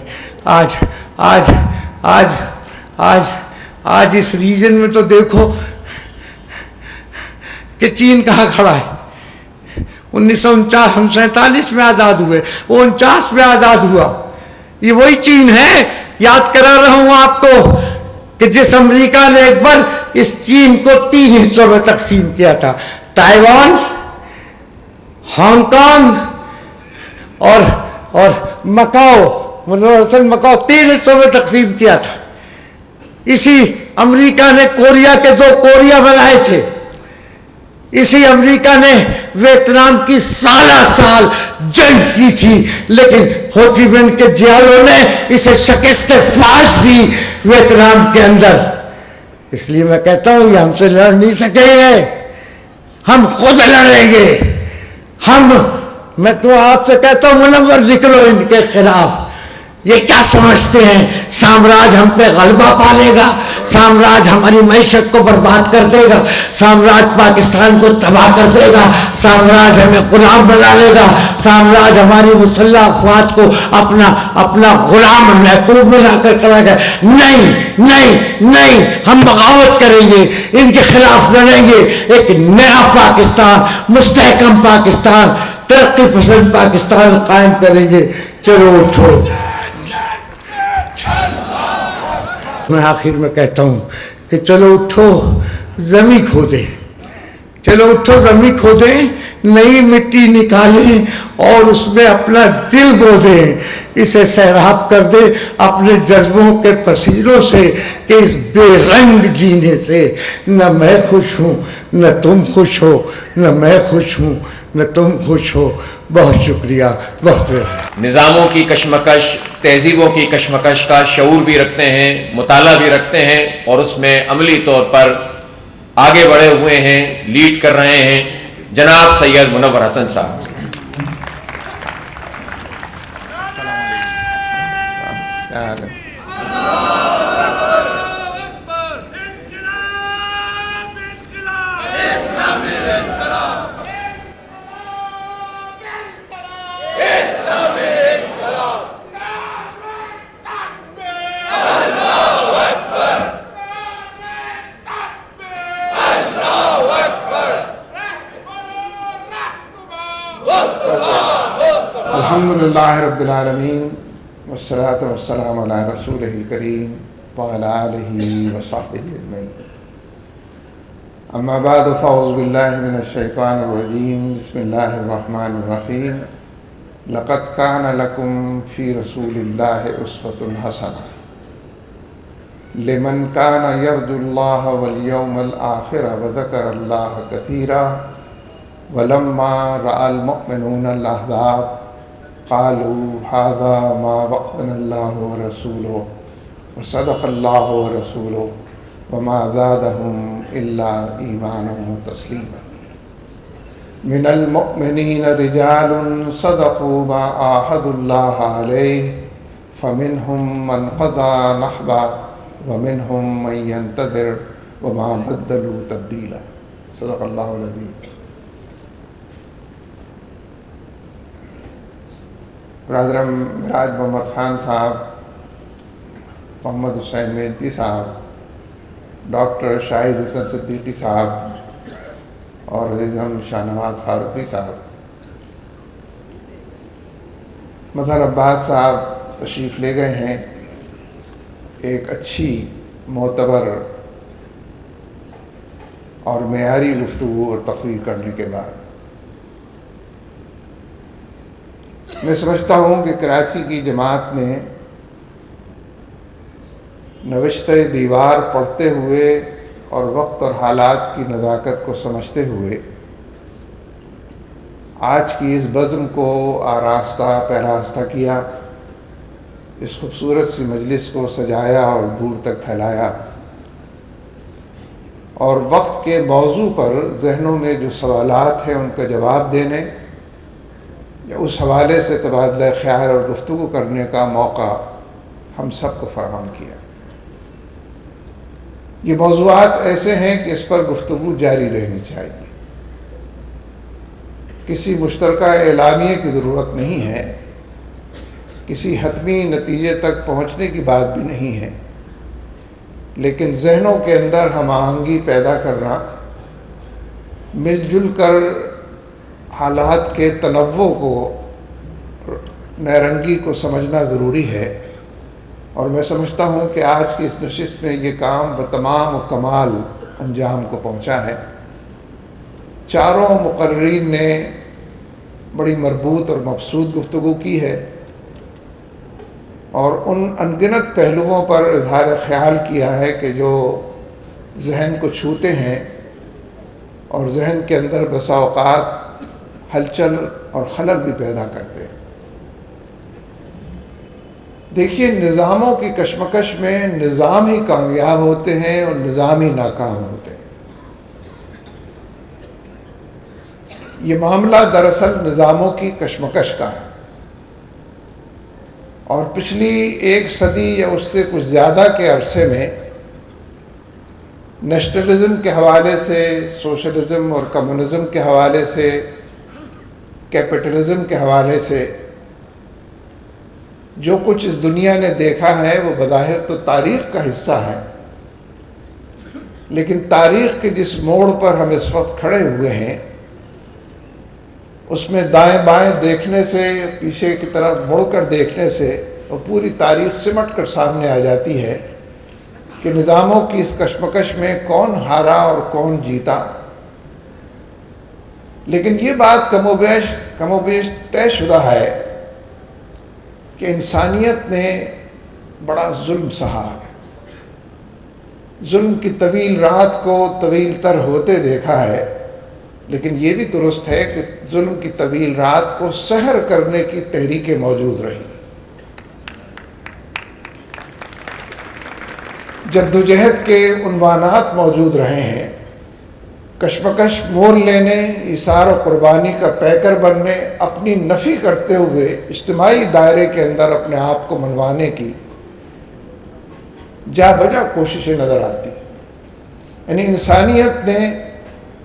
آج اس ریجن میں تو دیکھو کہ چین کہاں کھڑا ہے۔ 1949 ہم 47 میں آزاد ہوئے، وہ 49 میں آزاد ہوا، یہ وہی چین ہے۔ یاد کرا رہا ہوں آپ کو کہ جس امریکہ نے ایک بار اس چین کو 3 حصوں میں تقسیم کیا تھا، تائیوان، ہانگ کانگ اور مکاؤ، مکاؤ 3 حصوں میں تقسیم کیا تھا۔ اسی امریکہ نے کوریا کے 2 کوریا بنائے تھے، اسی امریکہ نے ویتنام کی سالہ سال جنگ کی تھی، لیکن ہو چی مین کے جیالوں نے اسے شکست فاش دی ویتنام کے اندر۔ اس لیے میں کہتا ہوں یہ ہم سے لڑ نہیں سکیں گے، ہم خود لڑیں گے۔ میں تو آپ سے کہتا ہوں منور نکلو ان کے خلاف۔ یہ کیا سمجھتے ہیں سامراج ہم پہ غلبہ پا لے گا، سامراج ہماری معیشت کو برباد کر دے گا، سامراج پاکستان کو تباہ کر دے گا، سامراج ہمیں غلام بنا لے گا، سامراج ہماری مسلح افواج کو اپنا غلام محکوم بنا کر کھڑا کر۔ نہیں نہیں نہیں، ہم بغاوت کریں گے، ان کے خلاف لڑیں گے، ایک نیا پاکستان، مستحکم پاکستان، ترقی پسند پاکستان قائم کریں گے۔ چلو اٹھو۔ میں آخر میں کہتا ہوں کہ چلو اٹھو زمین کھودیں، چلو اٹھو زمین کھودیں، نئی مٹی نکالیں اور اس میں اپنا دل بو دیں، اسے سیراب کر دیں اپنے جذبوں کے پسینوں سے کہ اس بے رنگ جینے سے نہ میں خوش ہوں نہ تم خوش ہو، نہ میں خوش ہوں نہ تم خوش ہو۔ بہت شکریہ، بہت بہت۔ نظاموں کی کشمکش، تہذیبوں کی کشمکش کا شعور بھی رکھتے ہیں، مطالعہ بھی رکھتے ہیں اور اس میں عملی طور پر آگے بڑھے ہوئے ہیں، لیڈ کر رہے ہیں جناب سید منور حسن صاحب۔ الحمدللہ رب العالمین والصلاة والسلام علی رسولہ الکریم وعلی آلہ وصحبہ اجمعین، اما بعد فاعوذ باللہ من الشیطان الرجیم، بسم اللہ الرحمن الرحیم۔ لقد کان لکم فی رسول اللہ اسوۃ حسنہ لمن کان یرجو اللہ والیوم الآخر وذکر اللہ کثیرا ولما رأى المؤمنون الأحزاب قالوا هذا ما وعدنا الله ورسوله وصدق الله ورسوله وما زادهم إلا إيمانا وتسليما۔ من المؤمنين رجال صدقوا ما عاهدوا الله عليه فمنهم من قضى نحبه ومنهم من ينتظر وما بدلوا تبديلا۔ صدق الله العظيم۔ برادرم مراج محمد خان صاحب، محمد حسین مینتی صاحب، ڈاکٹر شاہد حسن صدیقی صاحب اور عزیزم شاہ نواز فاروقی صاحب، مظہر عباس صاحب تشریف لے گئے ہیں ایک اچھی، معتبر اور معیاری گفتگو اور تقریر کرنے کے بعد۔ میں سمجھتا ہوں کہ کراچی کی جماعت نے نوشتہ دیوار پڑھتے ہوئے اور وقت اور حالات کی نزاکت کو سمجھتے ہوئے آج کی اس بزم کو آراستہ پیراستہ کیا، اس خوبصورت سی مجلس کو سجایا اور دور تک پھیلایا، اور وقت کے موضوع پر ذہنوں میں جو سوالات ہیں ان کا جواب دینے یا اس حوالے سے تبادلہ خیال اور گفتگو کرنے کا موقع ہم سب کو فراہم کیا۔ یہ موضوعات ایسے ہیں کہ اس پر گفتگو جاری رہنی چاہیے، کسی مشترکہ اعلامیے کی ضرورت نہیں ہے، کسی حتمی نتیجے تک پہنچنے کی بات بھی نہیں ہے، لیکن ذہنوں کے اندر ہم آہنگی پیدا کرنا، مل جل کر حالات کے تنوع کو، نیرنگی کو سمجھنا ضروری ہے، اور میں سمجھتا ہوں کہ آج کی اس نشست میں یہ کام بتمام و کمال انجام کو پہنچا ہے۔ چاروں مقررین نے بڑی مربوط اور مبسوط گفتگو کی ہے اور ان انگنت پہلوؤں پر اظہار خیال کیا ہے کہ جو ذہن کو چھوتے ہیں اور ذہن کے اندر بسا اوقات ہلچل اور خلل بھی پیدا کرتے ہیں۔ دیکھیے نظاموں کی کشمکش میں نظام ہی کامیاب ہوتے ہیں اور نظام ہی ناکام ہوتے ہیں. یہ معاملہ دراصل نظاموں کی کشمکش کا ہے، اور پچھلی 1 صدی یا اس سے کچھ زیادہ کے عرصے میں نیشنلزم کے حوالے سے، سوشلزم اور کمیونزم کے حوالے سے، کیپٹلزم کے حوالے سے جو کچھ اس دنیا نے دیکھا ہے وہ بظاہر تو تاریخ کا حصہ ہے، لیکن تاریخ کے جس موڑ پر ہم اس وقت کھڑے ہوئے ہیں اس میں دائیں بائیں دیکھنے سے، پیچھے کی طرف مڑ کر دیکھنے سے وہ پوری تاریخ سمٹ کر سامنے آ جاتی ہے کہ نظاموں کی اس کشمکش میں کون ہارا اور کون جیتا. لیکن یہ بات کم و بیش طے شدہ ہے کہ انسانیت نے بڑا ظلم سہا ہے. ظلم کی طویل رات کو طویل تر ہوتے دیکھا ہے، لیکن یہ بھی درست ہے کہ ظلم کی طویل رات کو سحر کرنے کی تحریکیں موجود رہیں. جدوجہد کے عنوانات موجود رہے ہیں، کشمکش مول لینے، ایثار و قربانی کا پیکر بننے، اپنی نفی کرتے ہوئے اجتماعی دائرے کے اندر اپنے آپ کو منوانے کی جا بجا کوششیں نظر آتی. یعنی انسانیت نے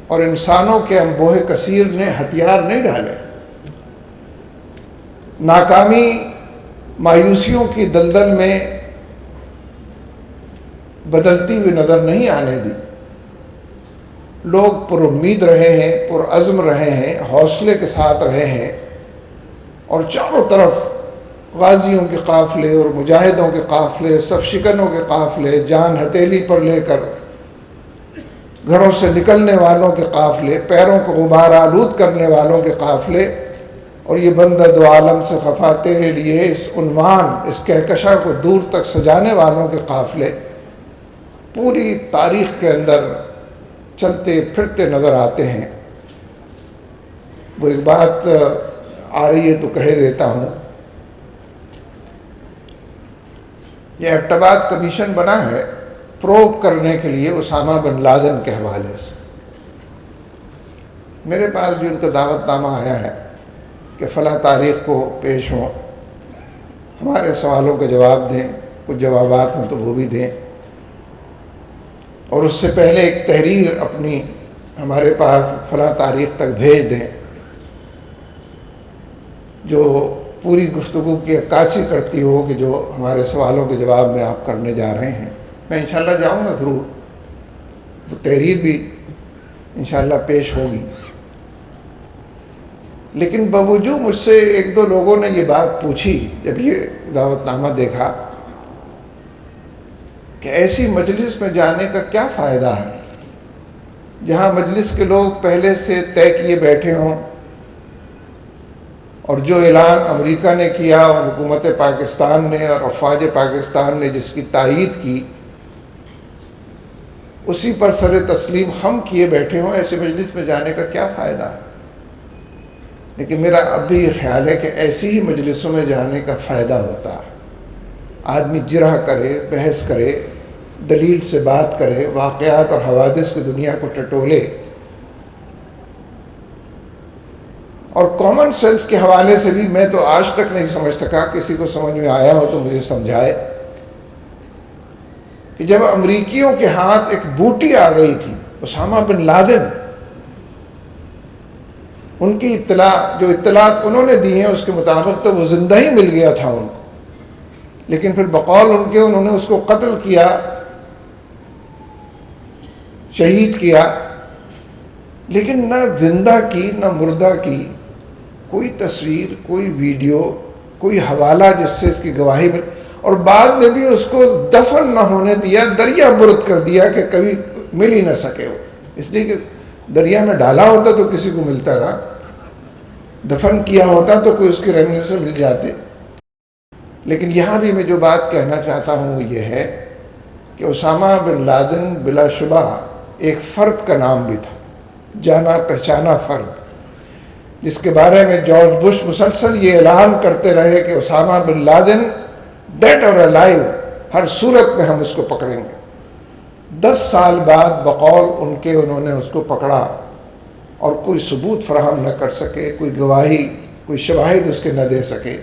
اور انسانوں کے انبوہ کثیر نے ہتھیار نہیں ڈالے، ناکامی مایوسیوں کی دلدل میں بدلتی ہوئی نظر نہیں آنے دی. لوگ پر امید رہے ہیں، پر عزم رہے ہیں، حوصلے کے ساتھ رہے ہیں، اور چاروں طرف غازیوں کے قافلے اور مجاہدوں کے قافلے، صف شکنوں کے قافلے، جان ہتھیلی پر لے کر گھروں سے نکلنے والوں کے قافلے، پیروں کو غبار آلود کرنے والوں کے قافلے، اور یہ بندہ دو عالم سے خفا تیرے لیے اس عنوان، اس کہکشاں کو دور تک سجانے والوں کے قافلے پوری تاریخ کے اندر چلتے پھرتے نظر آتے ہیں. وہ ایک بات آ رہی ہے تو کہہ دیتا ہوں. یہ ایبٹباد کمیشن بنا ہے پروب کرنے کے لیے اسامہ بن لادن کے حوالے سے. میرے پاس بھی ان کا دعوت نامہ آیا ہے کہ فلاں تاریخ کو پیش ہوں، ہمارے سوالوں کے جواب دیں، کچھ جوابات ہوں تو وہ بھی دیں، اور اس سے پہلے ایک تحریر اپنی ہمارے پاس فلاں تاریخ تک بھیج دیں جو پوری گفتگو کی عکاسی کرتی ہو کہ جو ہمارے سوالوں کے جواب میں آپ کرنے جا رہے ہیں. میں انشاءاللہ جاؤں گا ضرور، وہ تحریر بھی انشاءاللہ پیش ہوگی. لیکن باوجود مجھ سے 1-2 لوگوں نے یہ بات پوچھی جب یہ دعوت نامہ دیکھا کہ ایسی مجلس میں جانے کا کیا فائدہ ہے جہاں مجلس کے لوگ پہلے سے طے کیے بیٹھے ہوں، اور جو اعلان امریکہ نے کیا اور حکومت پاکستان نے اور افواج پاکستان نے جس کی تائید کی اسی پر سر تسلیم خم کیے بیٹھے ہوں. ایسے مجلس میں جانے کا کیا فائدہ ہے؟ لیکن میرا اب بھی یہ خیال ہے کہ ایسی ہی مجلسوں میں جانے کا فائدہ ہوتا ہے. آدمی جرح کرے، بحث کرے، دلیل سے بات کرے، واقعات اور حوادث کی دنیا کو ٹٹولے، اور کامن سینس کے حوالے سے بھی میں تو آج تک نہیں سمجھ سکا، کسی کو سمجھ میں آیا ہو تو مجھے سمجھائے، کہ جب امریکیوں کے ہاتھ ایک بوٹی آ گئی تھی اسامہ بن لادن، ان کی جو اطلاعات انہوں نے دی ہیں اس کے مطابق تو وہ زندہ ہی مل گیا تھا ان کو، لیکن پھر بقول ان کے انہوں نے اس کو قتل کیا، شہید کیا. لیکن نہ زندہ کی نہ مردہ کی کوئی تصویر، کوئی ویڈیو، کوئی حوالہ جس سے اس کی گواہی مل، اور بعد میں بھی اس کو دفن نہ ہونے دیا، دریا برد کر دیا کہ کبھی مل ہی نہ سکے وہ، اس لیے کہ دریا میں ڈالا ہوتا تو کسی کو ملتا نا، دفن کیا ہوتا تو کوئی اس کی رہنے سے مل جاتے. لیکن یہاں بھی میں جو بات کہنا چاہتا ہوں وہ یہ ہے کہ اسامہ بن لادن بلا شبہ ایک فرد کا نام بھی تھا، جانا پہچانا فرد، جس کے بارے میں جارج بش مسلسل یہ اعلان کرتے رہے کہ اسامہ بن لادن ڈیڈ اور الائیو ہر صورت میں ہم اس کو پکڑیں گے. 10 سال بعد بقول ان کے انہوں نے اس کو پکڑا اور کوئی ثبوت فراہم نہ کر سکے, کوئی گواہی, کوئی شواہد اس کے نہ دے سکے.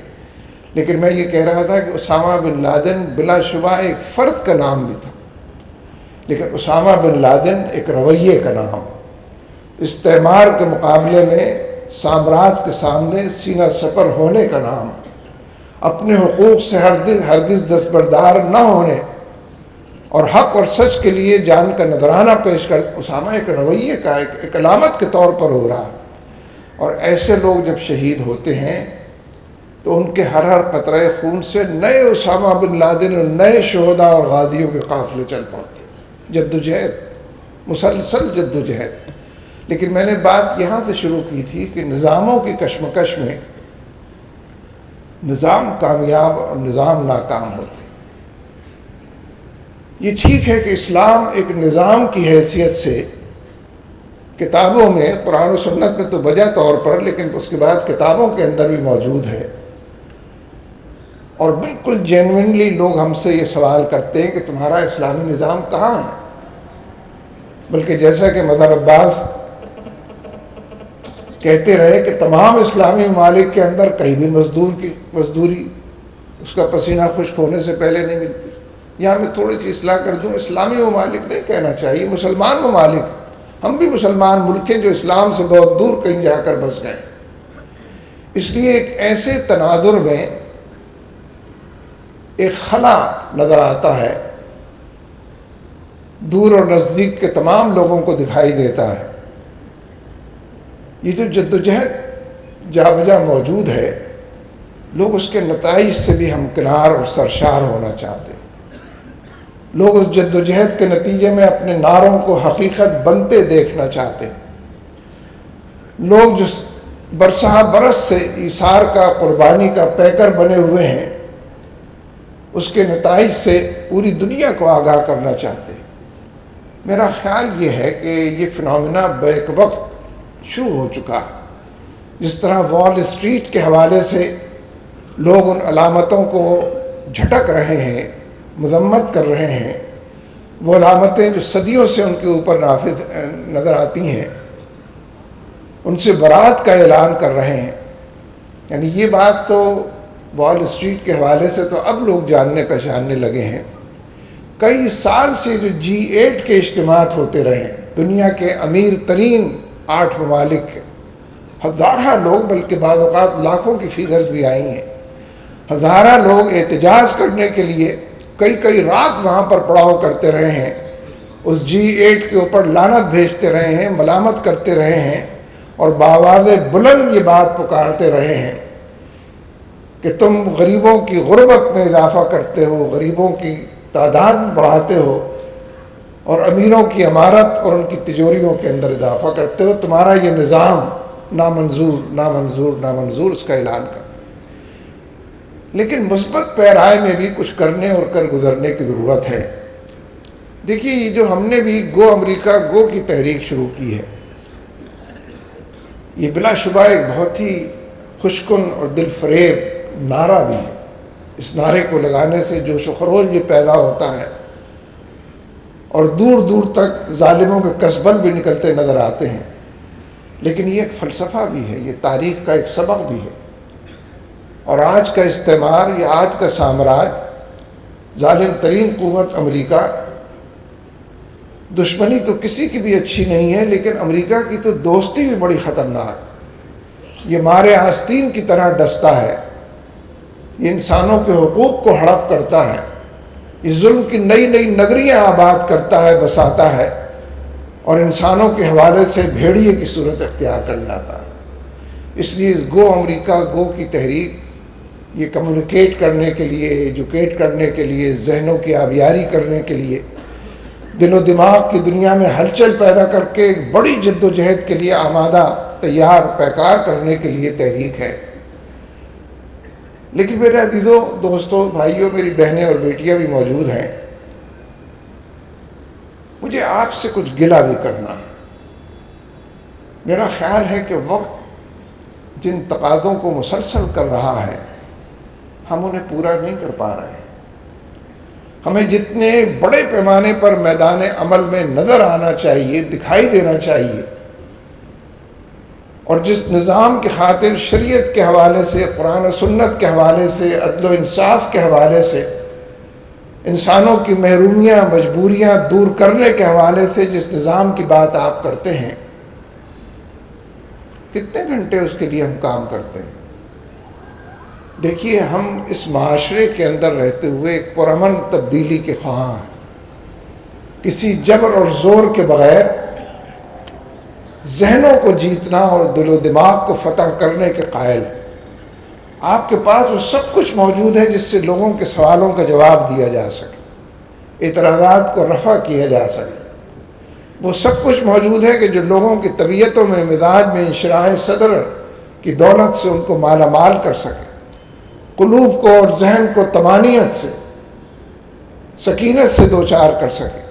لیکن میں یہ کہہ رہا تھا کہ اسامہ بن لادن بلا شبہ ایک فرد کا نام بھی تھا, لیکن اسامہ بن لادن ایک رویے کا نام, استعمار کے مقابلے میں سامراج کے سامنے سینہ سپر ہونے کا نام, اپنے حقوق سے ہرگز دستبردار نہ ہونے اور حق اور سچ کے لیے جان کا نذرانہ پیش کر. اسامہ ایک رویے کا ایک علامت کے طور پر ہو رہا. اور ایسے لوگ جب شہید ہوتے ہیں تو ان کے ہر قطرہ خون سے نئے اسامہ بن لادن اور نئے شہداء اور غازیوں کے قافلے چل پڑتے. جدوجہد, مسلسل جدوجہد. لیکن میں نے بات یہاں سے شروع کی تھی کہ نظاموں کی کشمکش میں نظام کامیاب اور نظام ناکام ہوتے. یہ ٹھیک ہے کہ اسلام ایک نظام کی حیثیت سے کتابوں میں, قرآن و سنت میں تو بجا طور پر, لیکن اس کے بعد کتابوں کے اندر بھی موجود ہے. اور بالکل جینوئنلی لوگ ہم سے یہ سوال کرتے ہیں کہ تمہارا اسلامی نظام کہاں ہے. بلکہ جیسا کہ مظہر عباس کہتے رہے کہ تمام اسلامی ممالک کے اندر کہیں بھی مزدوری اس کا پسینہ خشک ہونے سے پہلے نہیں ملتی. یہاں میں تھوڑی سی اصلاح کر دوں, اسلامی ممالک نہیں کہنا چاہیے, مسلمان ممالک. ہم بھی مسلمان ملک ہیں جو اسلام سے بہت دور کہیں جا کر بس گئے. اس لیے ایک ایسے تناظر میں ایک خلا نظر آتا ہے, دور اور نزدیک کے تمام لوگوں کو دکھائی دیتا ہے. یہ جو جدوجہد جا بجا موجود ہے, لوگ اس کے نتائج سے بھی ہمکنار اور سرشار ہونا چاہتے ہیں. لوگ اس جدوجہد کے نتیجے میں اپنے نعروں کو حقیقت بنتے دیکھنا چاہتے ہیں. لوگ جو برسہ برس سے ایثار کا, قربانی کا پیکر بنے ہوئے ہیں, اس کے نتائج سے پوری دنیا کو آگاہ کرنا چاہتے ہیں. میرا خیال یہ ہے کہ یہ فنومینا بیک وقت شروع ہو چکا ہے. جس طرح وال اسٹریٹ کے حوالے سے لوگ ان علامتوں کو جھٹک رہے ہیں, مذمت کر رہے ہیں, وہ علامتیں جو صدیوں سے ان کے اوپر نافذ نظر آتی ہیں, ان سے برات کا اعلان کر رہے ہیں. یعنی یہ بات تو وال اسٹریٹ کے حوالے سے تو اب لوگ جاننے پہچاننے لگے ہیں. کئی سال سے جو G8 کے اجتماعات ہوتے رہے, دنیا کے امیر ترین 8 ممالک کے ہزارہ لوگ, بلکہ بعض اوقات لاکھوں کی فیگرز بھی آئی ہیں, ہزارہ لوگ احتجاج کرنے کے لیے کئی رات وہاں پر پڑاؤ کرتے رہے ہیں. اس G8 کے اوپر لعنت بھیجتے رہے ہیں, ملامت کرتے رہے ہیں, اور بآواز بلند یہ بات پکارتے رہے ہیں کہ تم غریبوں کی غربت میں اضافہ کرتے ہو, غریبوں کی تعداد بڑھاتے ہو, اور امیروں کی عمارت اور ان کی تجوریوں کے اندر اضافہ کرتے ہو. تمہارا یہ نظام نامنظور, نامنظور, نامنظور, اس کا اعلان کرتے. لیکن مثبت پیرائے میں بھی کچھ کرنے اور کر گزرنے کی ضرورت ہے. دیکھیے, یہ جو ہم نے بھی گو امریکہ گو کی تحریک شروع کی ہے, یہ بلا شبہ ایک بہت ہی خوشکن اور دل فریب نعرہ بھی ہے. اس نعرے کو لگانے سے جوش و خروش بھی پیدا ہوتا ہے, اور دور دور تک ظالموں کے قصبل بھی نکلتے نظر آتے ہیں. لیکن یہ ایک فلسفہ بھی ہے, یہ تاریخ کا ایک سبق بھی ہے. اور آج کا استعمار یا آج کا سامراج, ظالم ترین قوت امریکہ, دشمنی تو کسی کی بھی اچھی نہیں ہے, لیکن امریکہ کی تو دوستی بھی بڑی خطرناک. یہ مارے آستین کی طرح ڈستا ہے, یہ انسانوں کے حقوق کو ہڑپ کرتا ہے, یہ ظلم کی نئی نئی نگریاں آباد کرتا ہے, بساتا ہے, اور انسانوں کے حوالے سے بھیڑیے کی صورت اختیار کر جاتا ہے. اس لیے اس گو امریکہ گو کی تحریک یہ کمیونیکیٹ کرنے کے لیے, ایجوکیٹ کرنے کے لیے, ذہنوں کی آبیاری کرنے کے لیے, دل و دماغ کی دنیا میں ہلچل پیدا کر کے ایک بڑی جد و جہد کے لیے آمادہ, تیار, پیکار کرنے کے لیے تحریک ہے. لیکن میرے عزیزوں, دوستوں, بھائیوں, میری بہنیں اور بیٹیاں بھی موجود ہیں. مجھے آپ سے کچھ گلہ بھی کرنا. میرا خیال ہے کہ وقت جن تقاضوں کو مسلسل کر رہا ہے, ہم انہیں پورا نہیں کر پا رہے ہیں. ہمیں جتنے بڑے پیمانے پر میدان عمل میں نظر آنا چاہیے، دکھائی دینا چاہیے، اور جس نظام کی خاطر شریعت کے حوالے سے، قرآن و سنت کے حوالے سے، عدل و انصاف کے حوالے سے، انسانوں کی محرومیاں، مجبوریاں دور کرنے کے حوالے سے جس نظام کی بات آپ کرتے ہیں، کتنے گھنٹے اس کے لیے ہم کام کرتے ہیں؟ دیکھیے، ہم اس معاشرے کے اندر رہتے ہوئے ایک پرامن تبدیلی کے خواہاں ہیں، کسی جبر اور زور کے بغیر ذہنوں کو جیتنا اور دل و دماغ کو فتح کرنے کے قائل۔ آپ کے پاس وہ سب کچھ موجود ہے جس سے لوگوں کے سوالوں کا جواب دیا جا سکے، اعتراضات کو رفع کیا جا سکے۔ وہ سب کچھ موجود ہے کہ جو لوگوں کی طبیعتوں میں، مزاج میں انشراح صدر کی دولت سے ان کو مالا مال کر سکے، قلوب کو اور ذہن کو طمانینت سے، سکینت سے دوچار کر سکے۔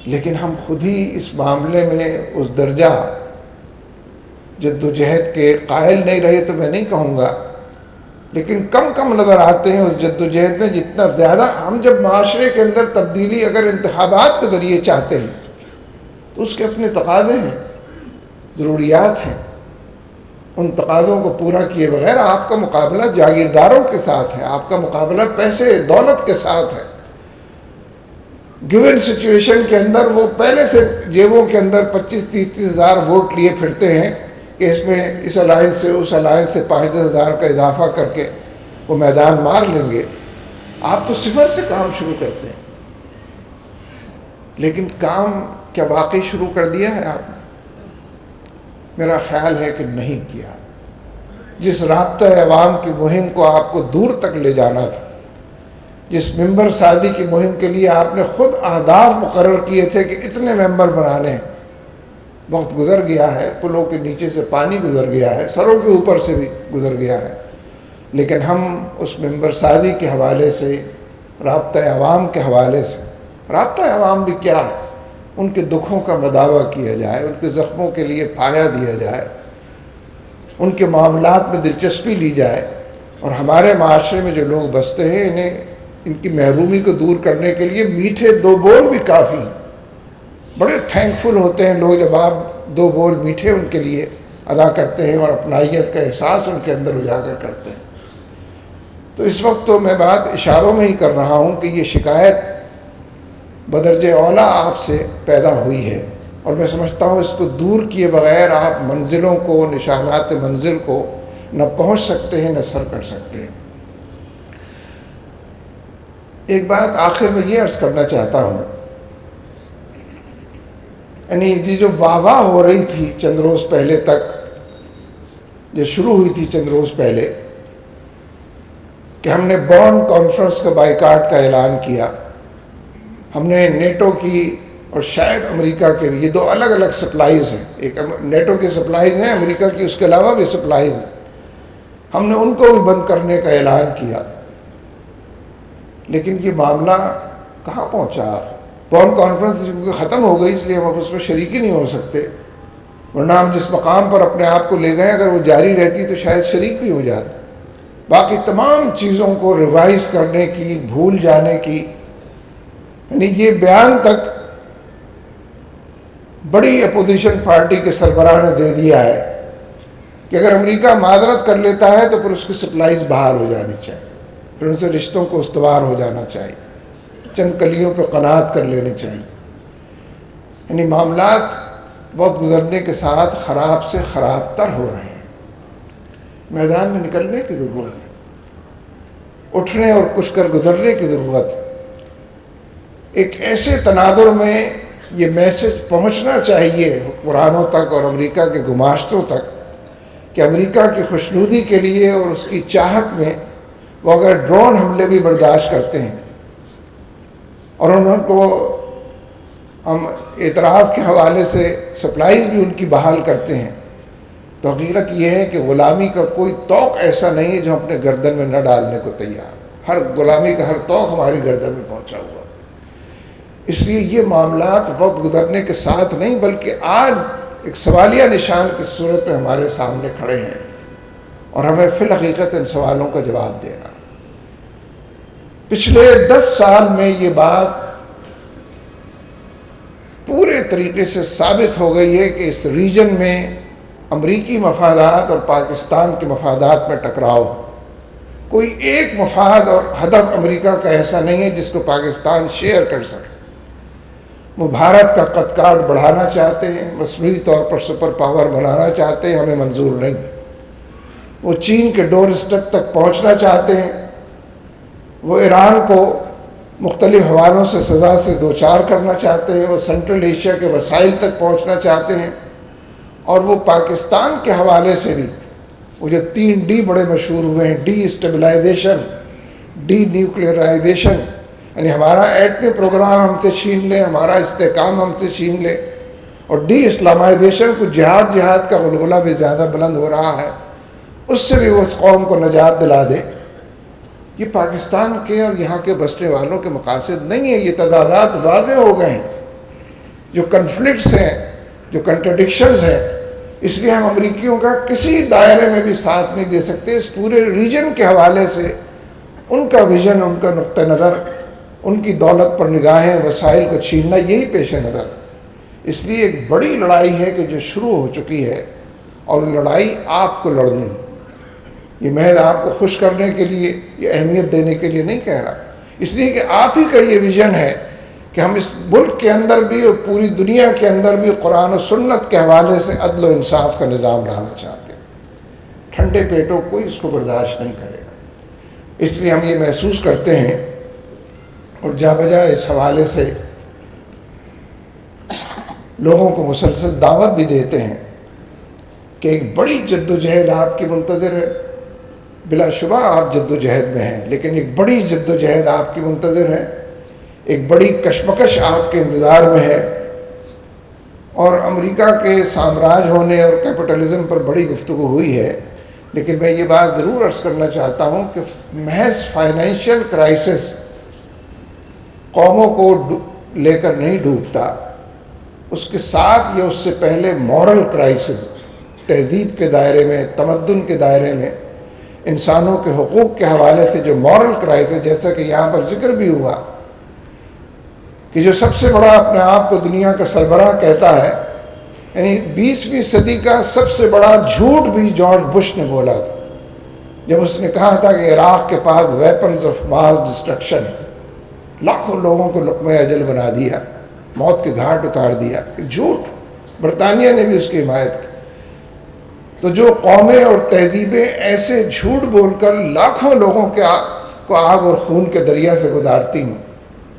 لیکن ہم خود ہی اس معاملے میں اس درجہ جد و جہد کے قائل نہیں رہے تو میں نہیں کہوں گا، لیکن کم نظر آتے ہیں اس جد و جہد میں جتنا زیادہ ہم جب معاشرے کے اندر تبدیلی اگر انتخابات کے ذریعے چاہتے ہیں تو اس کے اپنے تقاضے ہیں، ضروریات ہیں۔ ان تقاضوں کو پورا کیے بغیر آپ کا مقابلہ جاگیرداروں کے ساتھ ہے، آپ کا مقابلہ پیسے دولت کے ساتھ ہے۔ گیون سچویشن کے اندر وہ پہلے سے جیبوں کے اندر 25-30 ہزار ووٹ لیے پھرتے ہیں کہ اس میں اس الائنس سے اس الائنس سے 5-10 ہزار کا اضافہ کر کے وہ میدان مار لیں گے۔ آپ تو صفر سے کام شروع کرتے ہیں، لیکن کام کیا واقعی شروع کر دیا ہے آپ نے؟ میرا خیال ہے کہ نہیں کیا۔ جس رابطہ عوام کی مہم کو آپ کو دور تک لے جانا تھا، جس ممبر سازی کی مہم کے لیے آپ نے خود اہداف مقرر کیے تھے کہ اتنے ممبر بنانے ہیں، وقت گزر گیا ہے، پلوں کے نیچے سے پانی گزر گیا ہے، سروں کے اوپر سے بھی گزر گیا ہے، لیکن ہم اس ممبر سازی کے حوالے سے، رابطہ عوام کے حوالے سے، رابطہ عوام بھی کیا ہے، ان کے دکھوں کا مداوع کیا جائے، ان کے زخموں کے لیے پھایا دیا جائے، ان کے معاملات میں دلچسپی لی جائے، اور ہمارے معاشرے میں جو لوگ بستے ہیں ان کی محرومی کو دور کرنے کے لیے میٹھے 2 بول بھی کافی ہیں۔ بڑے تھینکفل ہوتے ہیں لوگ جب آپ 2 بول میٹھے ان کے لیے ادا کرتے ہیں اور اپنائیت کا احساس ان کے اندر اجاگر کرتے ہیں۔ تو اس وقت تو میں بات اشاروں میں ہی کر رہا ہوں کہ یہ شکایت بدرجہ اولیٰ آپ سے پیدا ہوئی ہے، اور میں سمجھتا ہوں اس کو دور کیے بغیر آپ منزلوں کو، نشانات منزل کو نہ پہنچ سکتے ہیں، نہ سر کر سکتے ہیں۔ ایک بات آخر میں یہ عرض کرنا چاہتا ہوں، یعنی یہ جو واہ ہو رہی تھی چند روز پہلے تک، جو شروع ہوئی تھی چند روز پہلے کہ ہم نے بون کانفرنس کا بائیکاٹ کا اعلان کیا، ہم نے نیٹو کی اور شاید امریکہ کے بھی، یہ 2 الگ الگ سپلائیز ہیں، ایک نیٹو کی سپلائیز ہیں، امریکہ کی اس کے علاوہ بھی سپلائیز ہیں، ہم نے ان کو بھی بند کرنے کا اعلان کیا۔ لیکن یہ معاملہ کہاں پہنچا؟ بون کانفرنس کیونکہ ختم ہو گئی، اس لیے ہم اس میں شریک ہی نہیں ہو سکتے، ورنہ ہم جس مقام پر اپنے آپ کو لے گئے اگر وہ جاری رہتی تو شاید شریک بھی ہو جاتے۔ باقی تمام چیزوں کو ریوائز کرنے کی، بھول جانے کی، یعنی یہ بیان تک بڑی اپوزیشن پارٹی کے سربراہ نے دے دیا ہے کہ اگر امریکہ معذرت کر لیتا ہے تو پھر اس کی سپلائیز بحال ہو جانی چاہیے، پھر ان سے رشتوں کو استوار ہو جانا چاہیے، چند کلیوں پہ قناعت کر لینی چاہیے۔ یعنی معاملات وقت گزرنے کے ساتھ خراب سے خراب تر ہو رہے ہیں۔ میدان میں نکلنے کی ضرورت ہے، اٹھنے اور کچھ کر گزرنے کی ضرورت ہے۔ ایک ایسے تناظر میں یہ میسج پہنچنا چاہیے حکمرانوں تک اور امریکہ کے گماشتوں تک کہ امریکہ کی خوشنودی کے لیے اور اس کی چاہت میں وہ اگر ڈرون حملے بھی برداشت کرتے ہیں اور ان کو ہم اعتراف کے حوالے سے سپلائیز بھی ان کی بحال کرتے ہیں، تو حقیقت یہ ہے کہ غلامی کا کوئی طوق ایسا نہیں ہے جو ہم اپنے گردن میں نہ ڈالنے کو تیار۔ ہر غلامی کا ہر طوق ہماری گردن میں پہنچا ہوا۔ اس لیے یہ معاملات وقت گزرنے کے ساتھ نہیں بلکہ آج ایک سوالیہ نشان کی صورت میں ہمارے سامنے کھڑے ہیں، اور ہمیں فی الحقیقت ان سوالوں کا جواب دینا۔ پچھلے 10 سال میں یہ بات پورے طریقے سے ثابت ہو گئی ہے کہ اس ریجن میں امریکی مفادات اور پاکستان کے مفادات میں ٹکراؤ ہے۔ کوئی ایک مفاد اور ہدف امریکہ کا ایسا نہیں ہے جس کو پاکستان شیئر کر سکے۔ وہ بھارت کا قد کاٹ بڑھانا چاہتے ہیں، مصنوعی طور پر سپر پاور بنانا چاہتے ہیں، ہمیں منظور نہیں ہے۔ وہ چین کے ڈور اسٹیپ تک پہنچنا چاہتے ہیں، وہ ایران کو مختلف حوالوں سے سزا سے دوچار کرنا چاہتے ہیں، وہ سینٹرل ایشیا کے وسائل تک پہنچنا چاہتے ہیں، اور وہ پاکستان کے حوالے سے بھی وہ جو 3 ڈی بڑے مشہور ہوئے ہیں، ڈی اسٹیبلائزیشن، ڈی نیوکلیئرائزیشن، یعنی ہمارا ایٹمی پروگرام ہم سے چھین لے، ہمارا استحکام ہم سے چھین لے، اور ڈی اسلامائزیشن کو جہاد کا غلغلہ بھی زیادہ بلند ہو رہا ہے، اس سے بھی وہ اس قوم کو نجات دلا دے۔ یہ پاکستان کے اور یہاں کے بسنے والوں کے مقاصد نہیں ہیں۔ یہ تضادات واضح ہو گئے ہیں، جو کنفلکٹس ہیں، جو کنٹرڈکشنز ہیں، اس لیے ہم امریکیوں کا کسی دائرے میں بھی ساتھ نہیں دے سکتے۔ اس پورے ریجن کے حوالے سے ان کا ویژن، ان کا نقطہ نظر، ان کی دولت پر نگاہیں، وسائل کو چھیننا، یہی پیش نظر۔ اس لیے ایک بڑی لڑائی ہے کہ جو شروع ہو چکی ہے، اور لڑائی آپ کو لڑنی ہے۔ یہ محض آپ کو خوش کرنے کے لیے، یہ اہمیت دینے کے لیے نہیں کہہ رہا، اس لیے کہ آپ ہی کا یہ ویژن ہے کہ ہم اس ملک کے اندر بھی اور پوری دنیا کے اندر بھی قرآن و سنت کے حوالے سے عدل و انصاف کا نظام لانا چاہتے ہیں۔ ٹھنڈے پیٹوں کوئی اس کو برداشت نہیں کرے گا۔ اس لیے ہم یہ محسوس کرتے ہیں اور جا بجا اس حوالے سے لوگوں کو مسلسل دعوت بھی دیتے ہیں کہ ایک بڑی جد و جہد آپ کی منتظر ہے۔ بلا شبہ آپ جد و جہد میں ہیں، لیکن ایک بڑی جد و جہد آپ کی منتظر ہے، ایک بڑی کشمکش آپ کے انتظار میں ہے، اور امریکہ کے سامراج ہونے اور کیپٹلزم پر بڑی گفتگو ہوئی ہے، لیکن میں یہ بات ضرور عرض کرنا چاہتا ہوں کہ محض فائنینشیل کرائسس قوموں کو لے کر نہیں ڈوبتا، اس کے ساتھ یا اس سے پہلے مورل کرائسس، تہذیب کے دائرے میں، تمدن کے دائرے میں، انسانوں کے حقوق کے حوالے سے جو مورل کرائسس، جیسا کہ یہاں پر ذکر بھی ہوا کہ جو سب سے بڑا اپنے آپ کو دنیا کا سربراہ کہتا ہے، یعنی 20ویں صدی کا سب سے بڑا جھوٹ بھی جارج بش نے بولا تھا جب اس نے کہا تھا کہ عراق کے پاس ویپنز آف ماس ڈسٹرکشن، لاکھوں لوگوں کو لقمہ اجل بنا دیا، موت کے گھاٹ اتار دیا۔ ایک جھوٹ، برطانیہ نے بھی اس کی حمایت کی۔ تو جو قومیں اور تہذیبیں ایسے جھوٹ بول کر لاکھوں لوگوں کو آگ اور خون کے دریا سے گزارتی ہوں،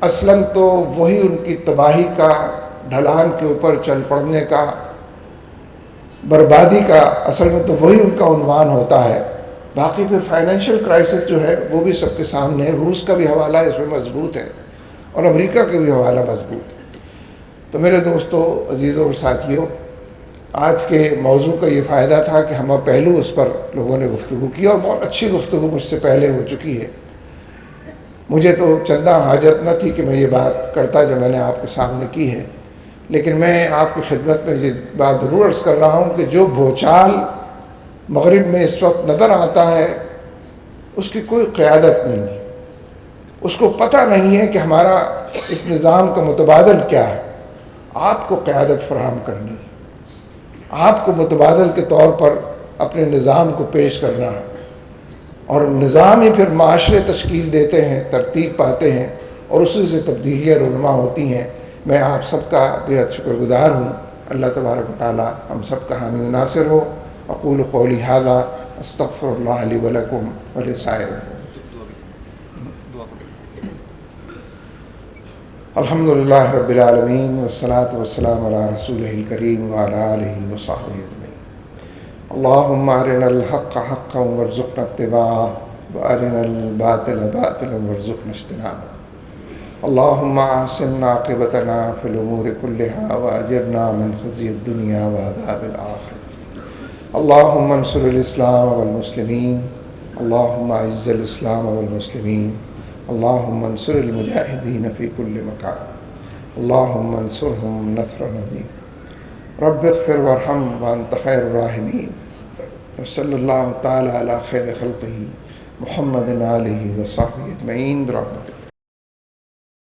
اصلاً تو وہی ان کی تباہی کا، ڈھلان کے اوپر چل پڑنے کا، بربادی کا، اصل میں تو وہی ان کا عنوان ہوتا ہے۔ باقی پھر فائنینشیل کرائسس جو ہے وہ بھی سب کے سامنے ہے، روس کا بھی حوالہ اس میں مضبوط ہے اور امریکہ کا بھی حوالہ مضبوط ہے۔ تو میرے دوستو، عزیزوں اور ساتھیوں، آج کے موضوع کا یہ فائدہ تھا کہ ہم پہلو اس پر لوگوں نے گفتگو کی، اور بہت اچھی گفتگو مجھ سے پہلے ہو چکی ہے۔ مجھے تو چندہ حاجت نہ تھی کہ میں یہ بات کرتا جو میں نے آپ کے سامنے کی ہے، لیکن میں آپ کی خدمت میں یہ بات ضرور عرض کر رہا ہوں کہ جو بھوچال مغرب میں اس وقت نظر آتا ہے، اس کی کوئی قیادت نہیں ہے، اس کو پتہ نہیں ہے کہ ہمارا اس نظام کا متبادل کیا ہے۔ آپ کو قیادت فراہم کرنی ہے، آپ کو متبادل کے طور پر اپنے نظام کو پیش کرنا ہے، اور نظام ہی پھر معاشرے تشکیل دیتے ہیں، ترتیب پاتے ہیں، اور اسی سے تبدیلیاں رونما ہوتی ہیں۔ میں آپ سب کا بہت شکر گزار ہوں۔ اللہ تبارک و تعالی ہم سب کا حامی و ناصر ہو۔ اقول قولی ھذا استغفر اللہ لی ولکم ولسائر الحمد للہ رب العالمین، والصلاة والسلام علی رسولہ الکریم وعلی آلہ وصحبہ اجمعین۔ اللہم ارنا الحق حقا وارزقنا اتباعہ، وارنا الباطل باطلا وارزقنا اجتنابہ۔ اللہم احسن عاقبتنا فی الامور کلہا واجرنا من خزی الدنیا وعذاب الآخرہ۔ اللہم انصر الاسلام والمسلمین، اللہم اعز الاسلام والمسلمین، اللہم انصر المجاہدین فی کل مکان، اللہم انصرہم نصرا عظیما۔ رب اغفر وارحم وانت خیر الراحمین، وصلی اللہ تعالی علی خیر خلقہ محمد آلہ وصحبہ اجمعین برحمتک